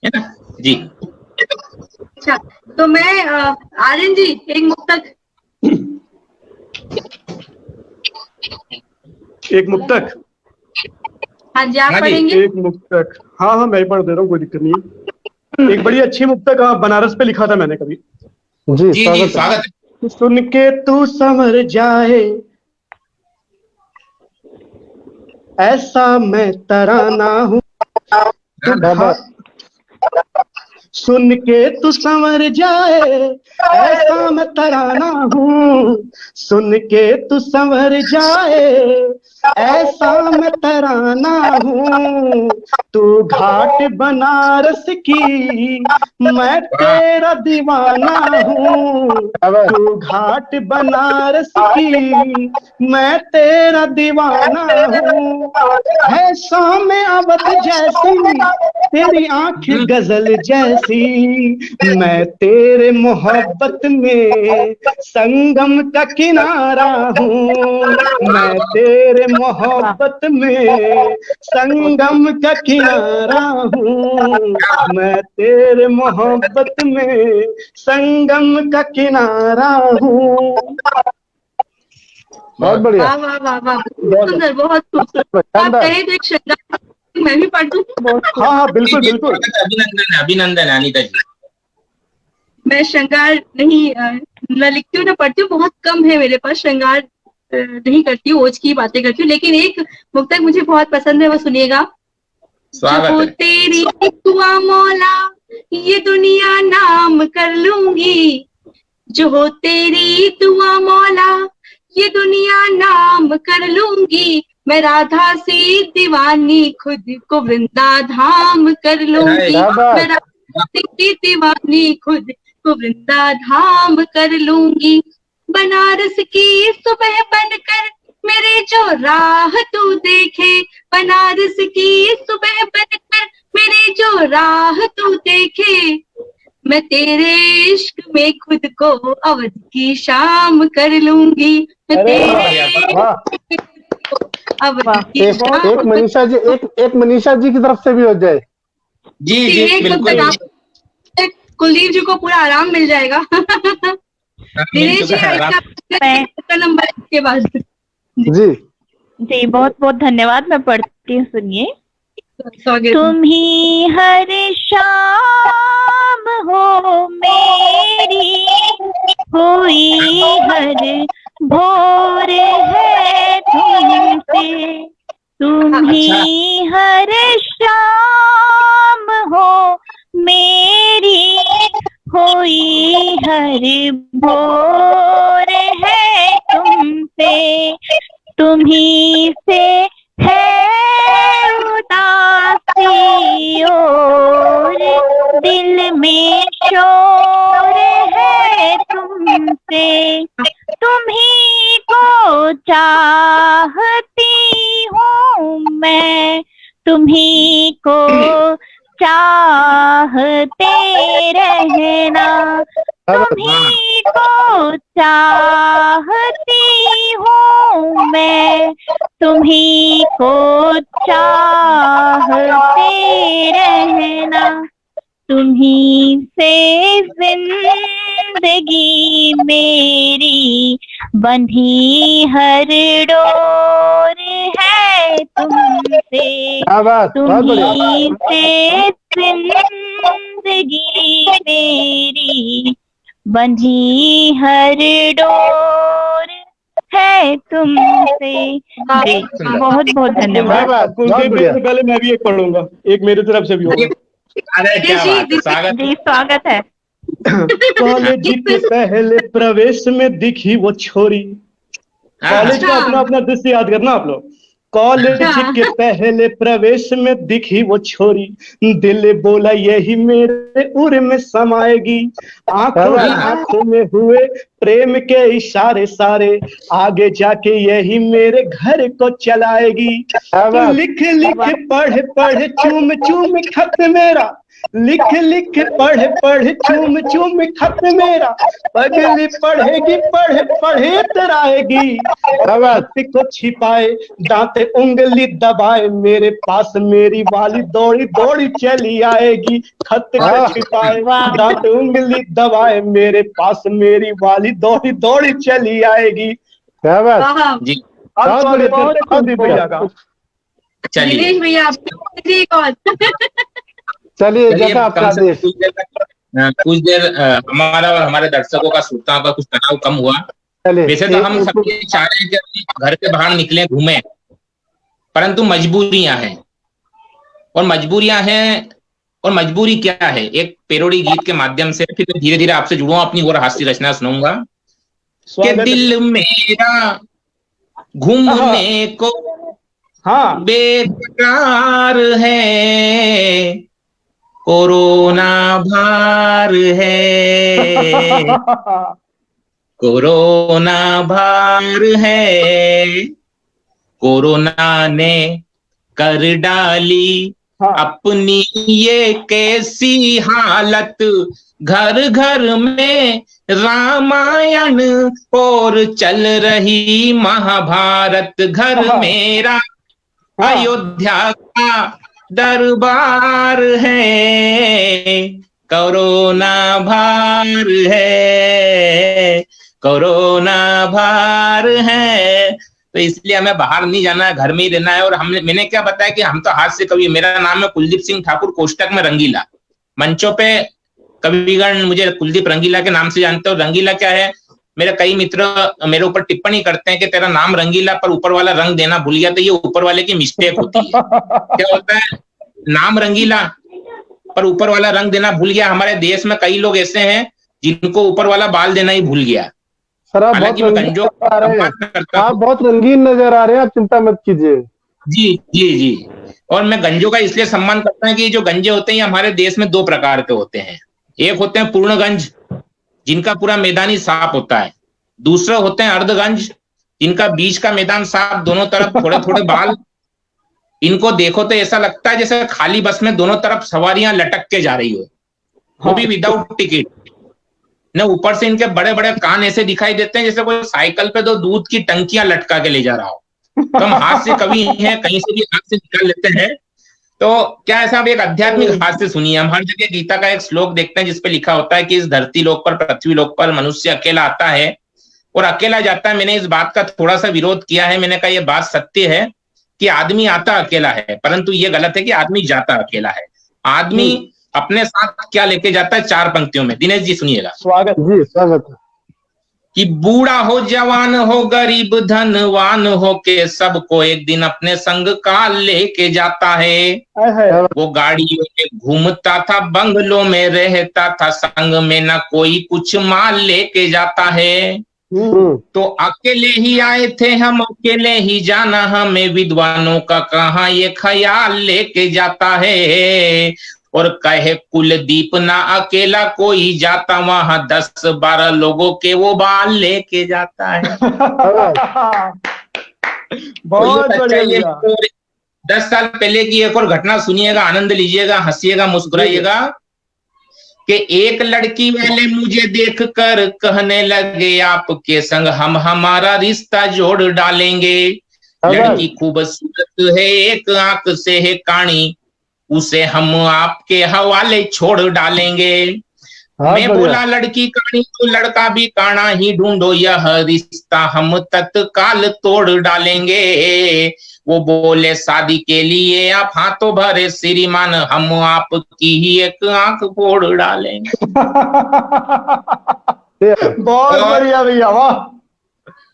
S6: है ना जी।
S4: अच्छा, तो मैं आर्यन जी एक मुक्तक हाँ जी आप पढ़ेंगे?
S2: एक मुक्तक, हाँ हाँ मैं पढ़ दे रहा हूँ, कोई दिक्कत नहीं है। एक बड़ी अच्छी मुक्तक बनारस पे लिखा था मैंने कभी।
S6: जी स्वागत है।
S2: सुन के तू समझ जाए ऐसा मैं तराना हूँ। सुन के तू संवर जाए ऐसा मैं तराना हूँ। सुन के तू संवर जाए ऐसा मैं तराना हूँ। तू घाट बनारस की मैं तेरा दीवाना हूँ। तू घाट बनारस की मैं तेरा दीवाना हूँ। है शाम अवध जैसी तेरी आंख गजल जैसी। मैं तेरे मोहब्बत में संगम का किनारा हूँ। मैं तेरे मोहब्बत में संगम का किनारा हूँ। मैं तेरे मोहब्बत में संगम का किनारा हूँ। बहुत बढ़िया,
S4: वाह वाह वाह वाह, बहुत सुंदर, बहुत खूबसूरत। आप कहें तो एक श्रृंगार मैं भी पढ़ दूं?
S2: हाँ हाँ बिल्कुल बिल्कुल।
S6: अभिनंदन अभिनंदन अनीता जी।
S4: मैं श्रृंगार नहीं न लिखती हूँ न पढ़ती हूँ, बहुत कम है मेरे पास, श्रृंगार नहीं करती हूँ, ओज की बातें करती हूँ। लेकिन एक मुक्तक मुझे बहुत पसंद है, वो सुनिएगा। जो तेरी दुआ मौला ये दुनिया नाम कर लूंगी। जो हो तेरी दुआ मौला ये दुनिया नाम कर लूंगी। मैं राधा सी दीवानी खुद को वृंदा धाम कर लूंगी। मैं राधा सी दीवानी खुद उसको वृंदा धाम कर लूंगी। बनारस की सुबह बनकर मेरी जो राह तू देखे, बनारस की सुबह बनकर मेरी जो राह तू देखे, मैं तेरे इश्क में खुद को अवध की शाम कर लूंगी। मैं तेरे अवध की शाम।
S5: एक मनीषा जी, एक मनीषा जी की तरफ से भी हो जाए।
S6: जी जी बिल्कुल।
S4: कुलदीप जी को पूरा आराम मिल जाएगा। दिनेश जी का नंबर के बाद।
S5: जी
S3: जी बहुत बहुत धन्यवाद। मैं पढ़ती हूँ, सुनिए।
S4: स्वागत।
S3: तुम ही हर शाम हो मेरी, हुई हर भोर है तुमसे। तुम ही हर शाम हो मेरी, हुई हर भोर है तुमसे। तुम्ही से है उदासी और दिल में शोर है तुमसे। तुम्ही को चाहती हूँ मैं, तुम्ही को चाहते रहना। तुम्ही को चाहती हूँ मैं, तुम्ही को चाहते रहना। तुम्ही से जिंदगी मेरी बंधी हर डोर है तुमसे। तुम्ही से जिंदगी मेरी बंधी हर डोर है तुमसे। बहुत बहुत धन्यवाद।
S2: कुलदीप से पहले मैं भी एक पढ़ूंगा, एक मेरी तरफ से भी होगा।
S6: अरे क्या बात है, स्वागत
S3: जी स्वागत है।
S2: कॉलेज के पहले प्रवेश में दिखी वो छोरी। कॉलेज का अपना अपना दृश्य याद करना आप लोग। कॉलेज के पहले प्रवेश में दिखी वो छोरी, दिल बोला यही मेरे उर में समाएगी। आंखों आंखों में हुए प्रेम के इशारे सारे, आगे जाके यही मेरे घर को चलाएगी। लिख लिख पढ़ पढ़ चूम चूम खत मेरा, लिख लिख पढ़ पढ़ चूम चूम खत मेरा, पगली पढ़ेगी पढ़ पढ़े तराएगी। खत को छिपाए दांत उंगली दबाए, मेरे पास मेरी वाली दौड़ी दौड़ी चली आएगी। खत को छिपाए दांत उंगली दबाए, मेरे पास मेरी वाली दौड़ी दौड़ी चली आएगी। क्या बात जी।
S4: दिनेश भैया
S5: चलिए जैसा आपका आदेश।
S6: कुछ देर हमारा और हमारे दर्शकों का श्रोताओं का कुछ तनाव कम हुआ। वैसे तो हम सबके चाह रहे हैं कि घर से बाहर निकले घूमें, परंतु मजबूरियां हैं। और मजबूरी क्या है, एक पेरोडी गीत के माध्यम से फिर धीरे धीरे आपसे जुड़ूंगा, अपनी और हास्य रचना सुनाऊंगा। कि दिल मेरा घूमने को बेकरार है, कोरोना भार है, कोरोना भार है। कोरोना ने कर डाली अपनी ये कैसी हालत, घर घर में रामायण और चल रही महाभारत। घर मेरा अयोध्या का दरबार है, कोरोना भार है, कोरोना भार है। तो इसलिए हमें बाहर नहीं जाना है, घर में ही रहना है। और मैंने क्या बताया कि हम तो हास्य कवि, मेरा नाम है कुलदीप सिंह ठाकुर, कोष्टक में रंगीला। मंचों पे कविगण मुझे कुलदीप रंगीला के नाम से जानते हो। रंगीला क्या है, मेरे कई मित्र मेरे ऊपर टिप्पणी करते हैं कि तेरा नाम रंगीला पर ऊपर वाला रंग देना भूल गया। तो ये ऊपर वाले की मिस्टेक होती है। क्या होता है, नाम रंगीला पर ऊपर वाला रंग देना भूल गया। हमारे देश में कई लोग ऐसे हैं जिनको ऊपर वाला बाल देना ही भूल गया।
S5: सर आप बहुत रंगीन नजर आ रहे हैं, आप चिंता मत कीजिए।
S6: जी जी जी। और मैं गंजों का इसलिए सम्मान करता हूं कि जो गंजे होते हैं हमारे देश में दो प्रकार के होते हैं। एक होते हैं पूर्णगंज जिनका पूरा मैदानी साफ होता है, दूसरे होते हैं अर्धगंज, जिनका बीच का मैदान साफ, दोनों तरफ थोड़े थोड़े बाल। इनको देखो तो ऐसा लगता है जैसे खाली बस में दोनों तरफ सवारियां लटक के जा रही हो, वो भी विदाउट टिकट। न ऊपर से इनके बड़े बड़े कान ऐसे दिखाई देते हैं जैसे कोई साइकिल पे 2 दूध की टंकियां लटका के ले जा रहा हो। तो हम हाथ से कवि हैं, कहीं से भी हाथ से निकाल लेते हैं। तो क्या ऐसा एक आध्यात्मिक हाथ से सुनिए, हम हर जगह गीता का एक श्लोक देखते हैं जिसपे लिखा होता है कि इस धरती लोक पर, पृथ्वी लोक पर मनुष्य अकेला आता है और अकेला जाता है। मैंने इस बात का थोड़ा सा विरोध किया है, मैंने कहा यह बात सत्य है कि आदमी आता अकेला है, परंतु ये गलत है कि आदमी जाता अकेला है। आदमी अपने साथ क्या लेके जाता है, 4 पंक्तियों में। दिनेश जी सुनिएगा।
S2: स्वागत
S5: जी, स्वागत।
S6: कि बूढ़ा हो, जवान हो, गरीब धनवान हो के सबको एक दिन अपने संग काल लेके जाता है। वो गाड़ियों में घूमता था, बंगलों में रहता था, संग में ना कोई कुछ माल लेके जाता है। तो अकेले ही आए थे हम, अकेले ही जाना हमें, विद्वानों का कहाँ ये ख्याल लेके जाता है। और कहे कुलदीप ना अकेला कोई जाता, वहां 10-12 लोगों के वो बाल लेके जाता है।
S2: बहुत बढ़िया।
S6: 10 साल पहले की एक और घटना सुनिएगा, आनंद लीजिएगा, हंसिएगा, मुस्कुराइएगा। कि एक लड़की वाले मुझे देखकर कहने लगे आपके संग हम हमारा रिश्ता जोड़ डालेंगे। लड़की खूबसूरत है, एक आंख से है काणी, उसे हम आपके हवाले छोड़ डालेंगे। मैं बोला लड़की काणी तो लड़का भी काना ही ढूंढो, यह रिश्ता हम तत्काल तोड़ डालेंगे। वो बोले शादी के लिए आप हाथों भरे श्रीमान, हम आपकी ही एक आंख फोड़ डालेंगे।
S2: बहुत बढ़िया भैया, वाह।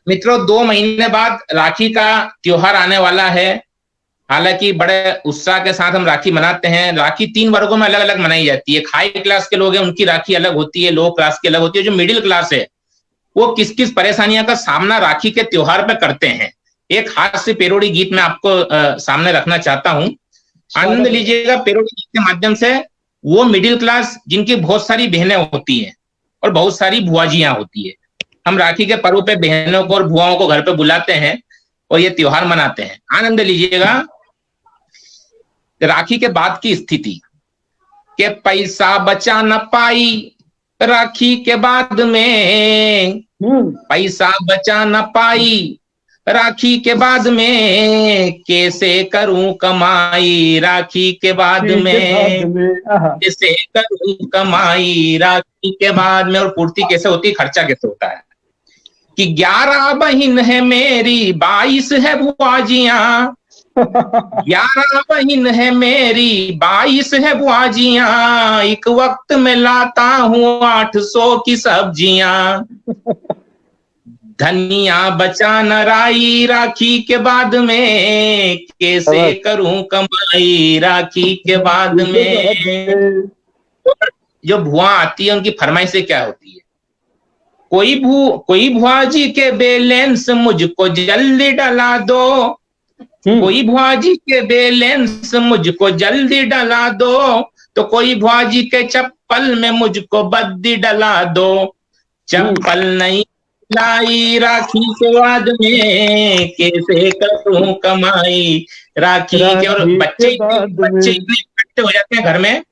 S6: मित्रों, 2 महीने बाद राखी का त्योहार आने वाला है। हालांकि बड़े उत्साह के साथ हम राखी मनाते हैं। राखी 3 वर्गों में अलग अलग मनाई जाती है। हाई क्लास के लोग हैं, उनकी राखी अलग होती है, लो क्लास की अलग होती है। जो मिडिल क्लास है वो किस किस परेशानियों का सामना राखी के त्योहार पे करते हैं, एक हास्य पेरोडी गीत में आपको सामने रखना चाहता हूं। आनंद लीजिएगा पेरोडी गीत के माध्यम से। वो मिडिल क्लास जिनकी बहुत सारी बहनें होती हैं और बहुत सारी बुआजियां होती है, हम राखी के पर्व पे बहनों को और बुआओं को घर पे बुलाते हैं और ये त्योहार मनाते हैं। आनंद लीजिएगा। राखी के बाद की स्थिति के पैसा बचा न पाई राखी के बाद में, पैसा बचा न पाई राखी के बाद में, कैसे करूं कमाई राखी के बाद में, कैसे करूं कमाई राखी के बाद में। और पूर्ति कैसे होती है, खर्चा कैसे होता है। कि 11 बहन है मेरी, 22 है बुआजियां, 11 बहन है मेरी, 22 है बुआजियां, एक वक्त में लाता हूँ 800 की सब्जियां। धनिया बचा न राई राखी के बाद में, कैसे करूं कमाई राखी के बाद में। जो भुआ आती है उनकी फरमाइशें क्या होती है, कोई भुआ जी के बैलेंस मुझको जल्दी डला दो, कोई भुआ जी के बैलेंस मुझको जल्दी डला दो, तो कोई भुआ जी के चप्पल में मुझको बद्दी डला दो। चप्पल नहीं लाई राखी के बाद में, कैसे करूं कमाई राखी के। और बच्चे इतने इकट्ठे हो जाते हैं घर में,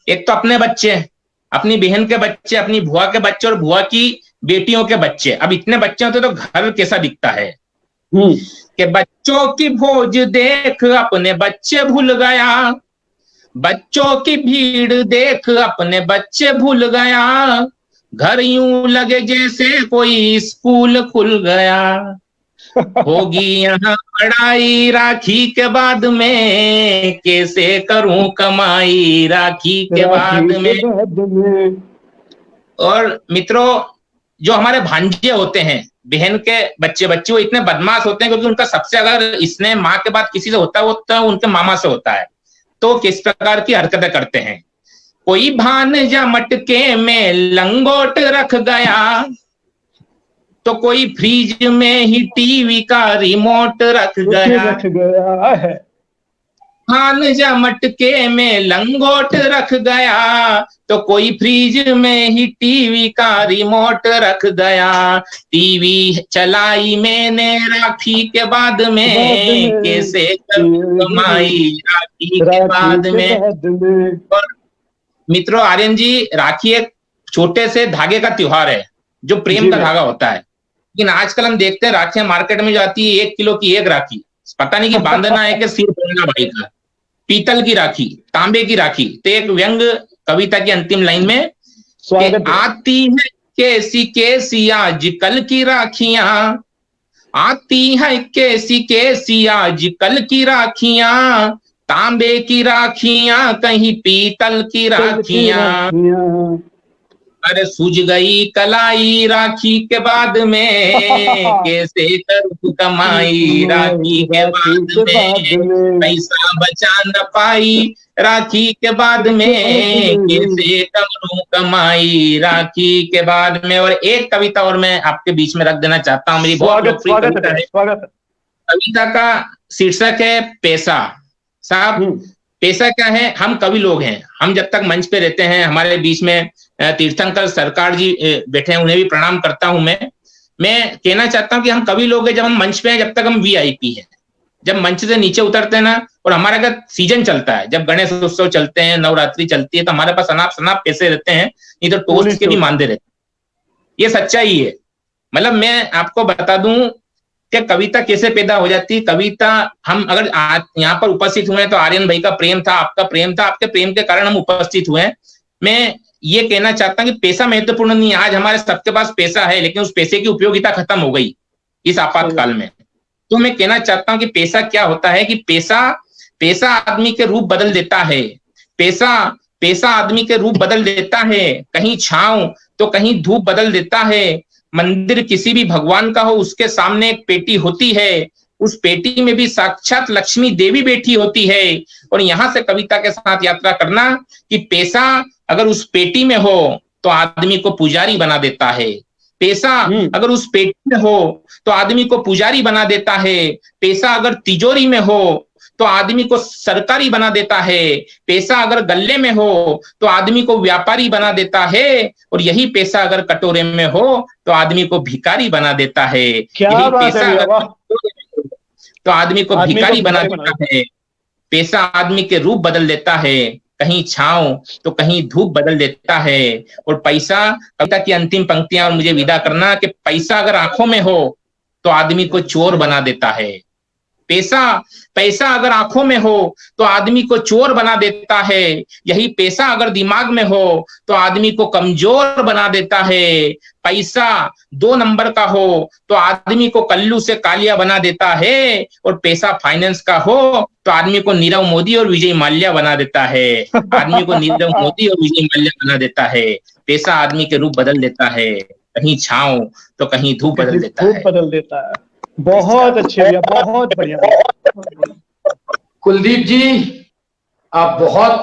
S6: एक तो अपने बच्चे, अपनी बहन के बच्चे, अपनी बुआ के बच्चे और बुआ की बेटियों के बच्चे। अब इतने बच्चे होते तो घर कैसा दिखता है कि बच्चों की भोज देख अपने बच्चे भूल गया, बच्चों की भीड़ देख अपने बच्चे भूल गया, घर यूं लगे जैसे कोई स्कूल खुल गया। होगी यहाँ पढ़ाई राखी के बाद में, कैसे करूं कमाई राखी के बाद में। और मित्रों, जो हमारे भांजे होते हैं, बहन के बच्चे, वो इतने बदमाश होते हैं क्योंकि उनका सबसे अगर स्नेह माँ के बाद किसी से होता है वो तो उनके मामा से होता है। तो किस प्रकार की हरकतें करते हैं। कोई भांजा मटके में लंगोट रख गया, तो कोई फ्रिज में ही टीवी का रिमोट रख गया है। खान जा मटके में लंगोट रख गया, तो कोई फ्रिज में ही टीवी का रिमोट रख गया। टीवी चलाई मैंने राखी के बाद में, कैसे करूं कमाई राखी के बाद में। और मित्रों, आर्यन जी, राखी एक छोटे से धागे का त्योहार है जो प्रेम का धागा होता है, लेकिन आजकल हम देखते हैं राखियां मार्केट में जाती है 1 किलो की एक राखी, पता नहीं कि बांधना है कि सिर फोड़ना भाई का। पीतल की राखी, तांबे की राखी। तो एक व्यंग कविता की अंतिम लाइन में कि आती है कैसी कैसी आजकल की राखियां, आती है कैसी कैसी आजकल की राखियां, तांबे की राखियां कहीं पीतल की राखियां। अरे सूझ गई कलाई राखी के बाद में, कैसे करूं कमाई राखी के बाद में, पैसा बचा न पाई राखी के बाद में, कैसे करूं कमाई राखी के बाद में। और एक कविता और मैं आपके बीच में रख देना चाहता हूँ, मेरी बहुत लोकप्रिय कविता है। कविता का शीर्षक है पैसा। साहब, पैसा क्या है? हम कवि लोग हैं, हम जब तक मंच पे रहते हैं, हमारे बीच में तीर्थंकर सरकार जी बैठे हैं, उन्हें भी प्रणाम करता हूं मैं कहना चाहता हूं कि हम कवि लोग हैं जब हम मंच पे हैं, जब तक हम वीआईपी हैं। जब मंच से नीचे उतरते हैं ना, और हमारा अगर सीजन चलता है, जब गणेश उत्सव चलते हैं, नवरात्रि चलती है, तो हमारे पास अनाप शनाप पैसे रहते हैं, नहीं तो टोस्ट के भी मानदे रहते हैं। ये सच्चाई है। मतलब मैं आपको बता दूं कि कविता कैसे पैदा हो जाती है। कविता, हम अगर यहाँ पर उपस्थित हुए हैं तो आर्यन भाई का प्रेम था, आपका प्रेम था, आपके प्रेम के कारण हम उपस्थित हुए हैं। मैं ये कहना चाहता हूं कि पैसा महत्वपूर्ण नहीं है। आज हमारे सबके पास पैसा है, लेकिन उस पैसे की उपयोगिता खत्म हो गई इस आपातकाल में। तो मैं कहना चाहता हूं कि पैसा क्या होता है कि पैसा आदमी के रूप बदल देता है। पैसा आदमी के रूप बदल देता है। कहीं छांव तो कहीं धूप बदल देता है। मंदिर किसी भी भगवान का हो, उसके सामने एक पेटी होती है, उस पेटी में भी साक्षात लक्ष्मी देवी बैठी होती है। और यहां से कविता के साथ यात्रा करना कि पैसा अगर उस पेटी में हो तो आदमी को पुजारी बना देता है। पैसा अगर उस पेटी में हो तो आदमी को पुजारी बना देता है। पैसा अगर तिजोरी में हो तो आदमी को सरकारी बना देता है। पैसा अगर गल्ले में हो तो आदमी को व्यापारी बना देता है। और यही पैसा अगर कटोरे में हो तो आदमी को भिखारी बना देता है। यही पैसा अगर तो आदमी को भिखारी बना देता है। पैसा आदमी के रूप बदल देता है। कहीं छांव तो कहीं धूप बदल देता है। और पैसा, कविता की अंतिम पंक्तियां और मुझे विदा करना कि पैसा अगर आंखों में हो तो आदमी को चोर बना देता है। पैसा अगर आंखों में हो तो आदमी को चोर बना देता है। यही पैसा अगर दिमाग में हो तो आदमी को कमजोर बना देता है। पैसा 2 नंबर का हो तो आदमी को कल्लू से कालिया बना देता है। और पैसा फाइनेंस का हो तो आदमी को नीरव मोदी और विजय माल्या बना देता है। आदमी को नीरव मोदी और विजय माल्या बना देता है। पैसा आदमी के रूप बदल देता है। कहीं छांव तो कहीं धूप बदल देता है।
S2: बहुत अच्छे भैया, बहुत बढ़िया।
S1: कुलदीप जी, आप बहुत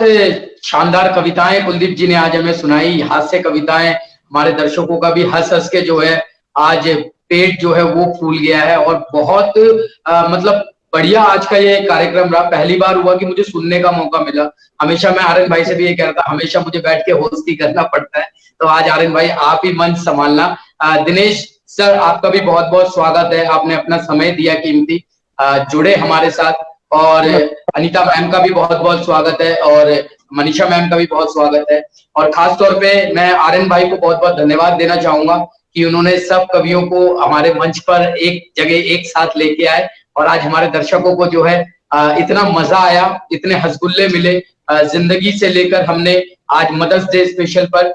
S1: शानदार कविताएं कुलदीप जी ने आज हमें सुनाई। हास्य कविताएं, हमारे दर्शकों का भी हंस हंस के जो है आज पेट जो है वो फूल गया है। और बहुत मतलब बढ़िया आज का ये कार्यक्रम रहा। पहली बार हुआ कि मुझे सुनने का मौका मिला। हमेशा मैं आर्यन भाई से भी ये कह रहा था, हमेशा मुझे बैठ के होस्ट ही करना पड़ता है, तो आज आर्यन भाई आप ही मंच संभालना। दिनेश सर, आपका भी बहुत बहुत स्वागत है। आपने अपना समय दिया कीमती, जुड़े हमारे साथ। और अनीता मैम का भी बहुत बहुत स्वागत है, और मनीषा मैम का भी बहुत स्वागत है। और खास तौर पे मैं आर्यन भाई को बहुत बहुत धन्यवाद देना चाहूंगा कि उन्होंने सब कवियों को हमारे मंच पर एक जगह एक साथ लेके आए। और आज हमारे दर्शकों को जो है इतना मजा आया, इतने हंसगुल्ले मिले। जिंदगी से लेकर हमने आज मदर्स डे स्पेशल पर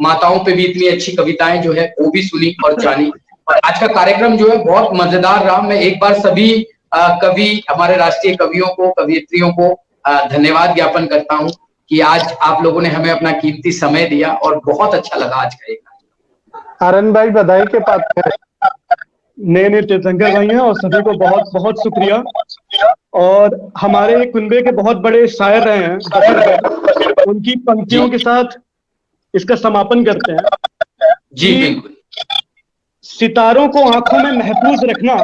S1: माताओं पे भी इतनी अच्छी कविताएं जो है वो भी सुनी और जानी। और आज का कार्यक्रम जो है बहुत मजेदार रहा। मैं एक बार सभी कवि, हमारे राष्ट्रीय कवियों को, कवियत्रियों को धन्यवाद ज्ञापन करता हूं कि आज आप लोगों ने हमें अपना कीमती समय दिया और बहुत अच्छा लगा आज का एक।
S5: आर्यन भाई बधाई के पात्र हैं।
S2: नए तीर्थंकर भाई हैं और सभी को बहुत बहुत शुक्रिया। और हमारे कुनबे के बहुत बड़े शायर रहे हैं, उनकी पंक्तियों के साथ इसका समापन करते हैं।
S1: जी बिल्कुल।
S2: सितारों को आंखों में महफूज रखना,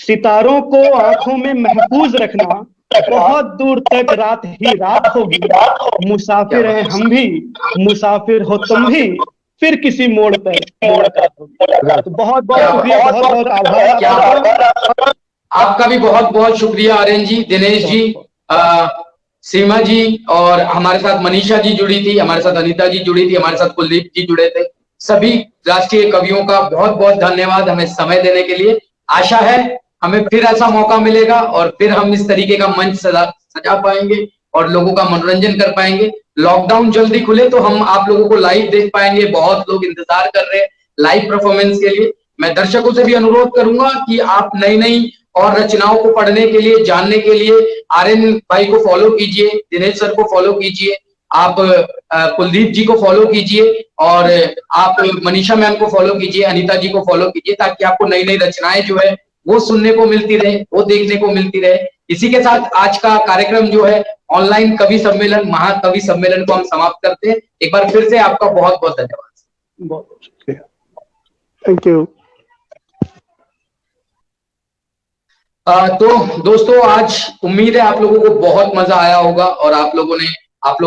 S2: सितारों को आंखों में महफूज रखना, बहुत दूर तक रात ही रात होगी, मुसाफिर हैं हम भी, मुसाफिर हो तुम भी, फिर किसी मोड़ पर मुलाकात होगी। तो बहुत बहुत शुक्रिया, बहुत बहुत आभार
S1: आपका भी बहुत बहुत शुक्रिया आर्यन जी, दिनेश जी, सीमा जी, और हमारे साथ मनीषा जी जुड़ी थी, हमारे साथ अनीता जी जुड़ी थी, हमारे साथ कुलदीप जी जुड़े थे। सभी राष्ट्रीय कवियों का बहुत बहुत धन्यवाद हमें समय देने के लिए। आशा है हमें फिर ऐसा मौका मिलेगा और फिर हम इस तरीके का मंच सजा पाएंगे और लोगों का मनोरंजन कर पाएंगे। लॉकडाउन जल्दी खुले तो हम आप लोगों को लाइव देख पाएंगे। बहुत लोग इंतजार कर रहे हैं लाइव परफॉर्मेंस के लिए। मैं दर्शकों से भी अनुरोध करूंगा कि आप नई नई और रचनाओं को पढ़ने के लिए, जानने के लिए आर्यन भाई को फॉलो कीजिए, दिनेश सर को फॉलो कीजिए, आप कुलदीप जी को फॉलो कीजिए और आप मनीषा मैम को फॉलो कीजिए, अनीता जी को फॉलो कीजिए, ताकि आपको नई नई रचनाएं जो है वो सुनने को मिलती रहे, वो देखने को मिलती रहे। इसी के साथ आज का कार्यक्रम जो है ऑनलाइन कवि सम्मेलन, महाकवि सम्मेलन को हम समाप्त करते हैं। एक बार फिर से आपका बहुत बहुत धन्यवाद।
S2: बहुत शुक्रिया,
S5: थैंक यू।
S1: तो दोस्तों, आज उम्मीद है आप लोगों को बहुत मजा आया होगा और आप लोग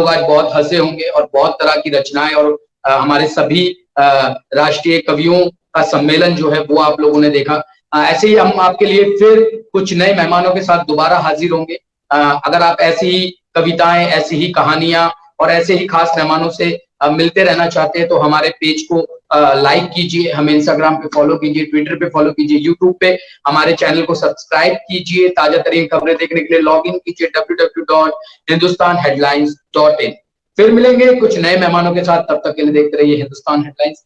S1: आज बहुत हंसे होंगे और बहुत तरह की रचनाएं और हमारे सभी राष्ट्रीय कवियों का सम्मेलन जो है वो आप लोगों ने देखा। ऐसे ही हम आपके लिए फिर कुछ नए मेहमानों के साथ दोबारा हाजिर होंगे। अगर आप ऐसी ही कविताएं, ऐसी ही कहानियां और ऐसे ही खास मेहमानों से मिलते रहना चाहते हैं तो हमारे पेज को लाइक कीजिए, हमें इंस्टाग्राम पे फॉलो कीजिए, ट्विटर पे फॉलो कीजिए, यूट्यूब पे हमारे चैनल को सब्सक्राइब कीजिए। ताजा तरीन खबरें देखने के लिए लॉग इन कीजिए www.hindustanheadlines.in। फिर मिलेंगे कुछ नए मेहमानों के साथ, तब तक के लिए देखते रहिए हिंदुस्तान हेडलाइंस।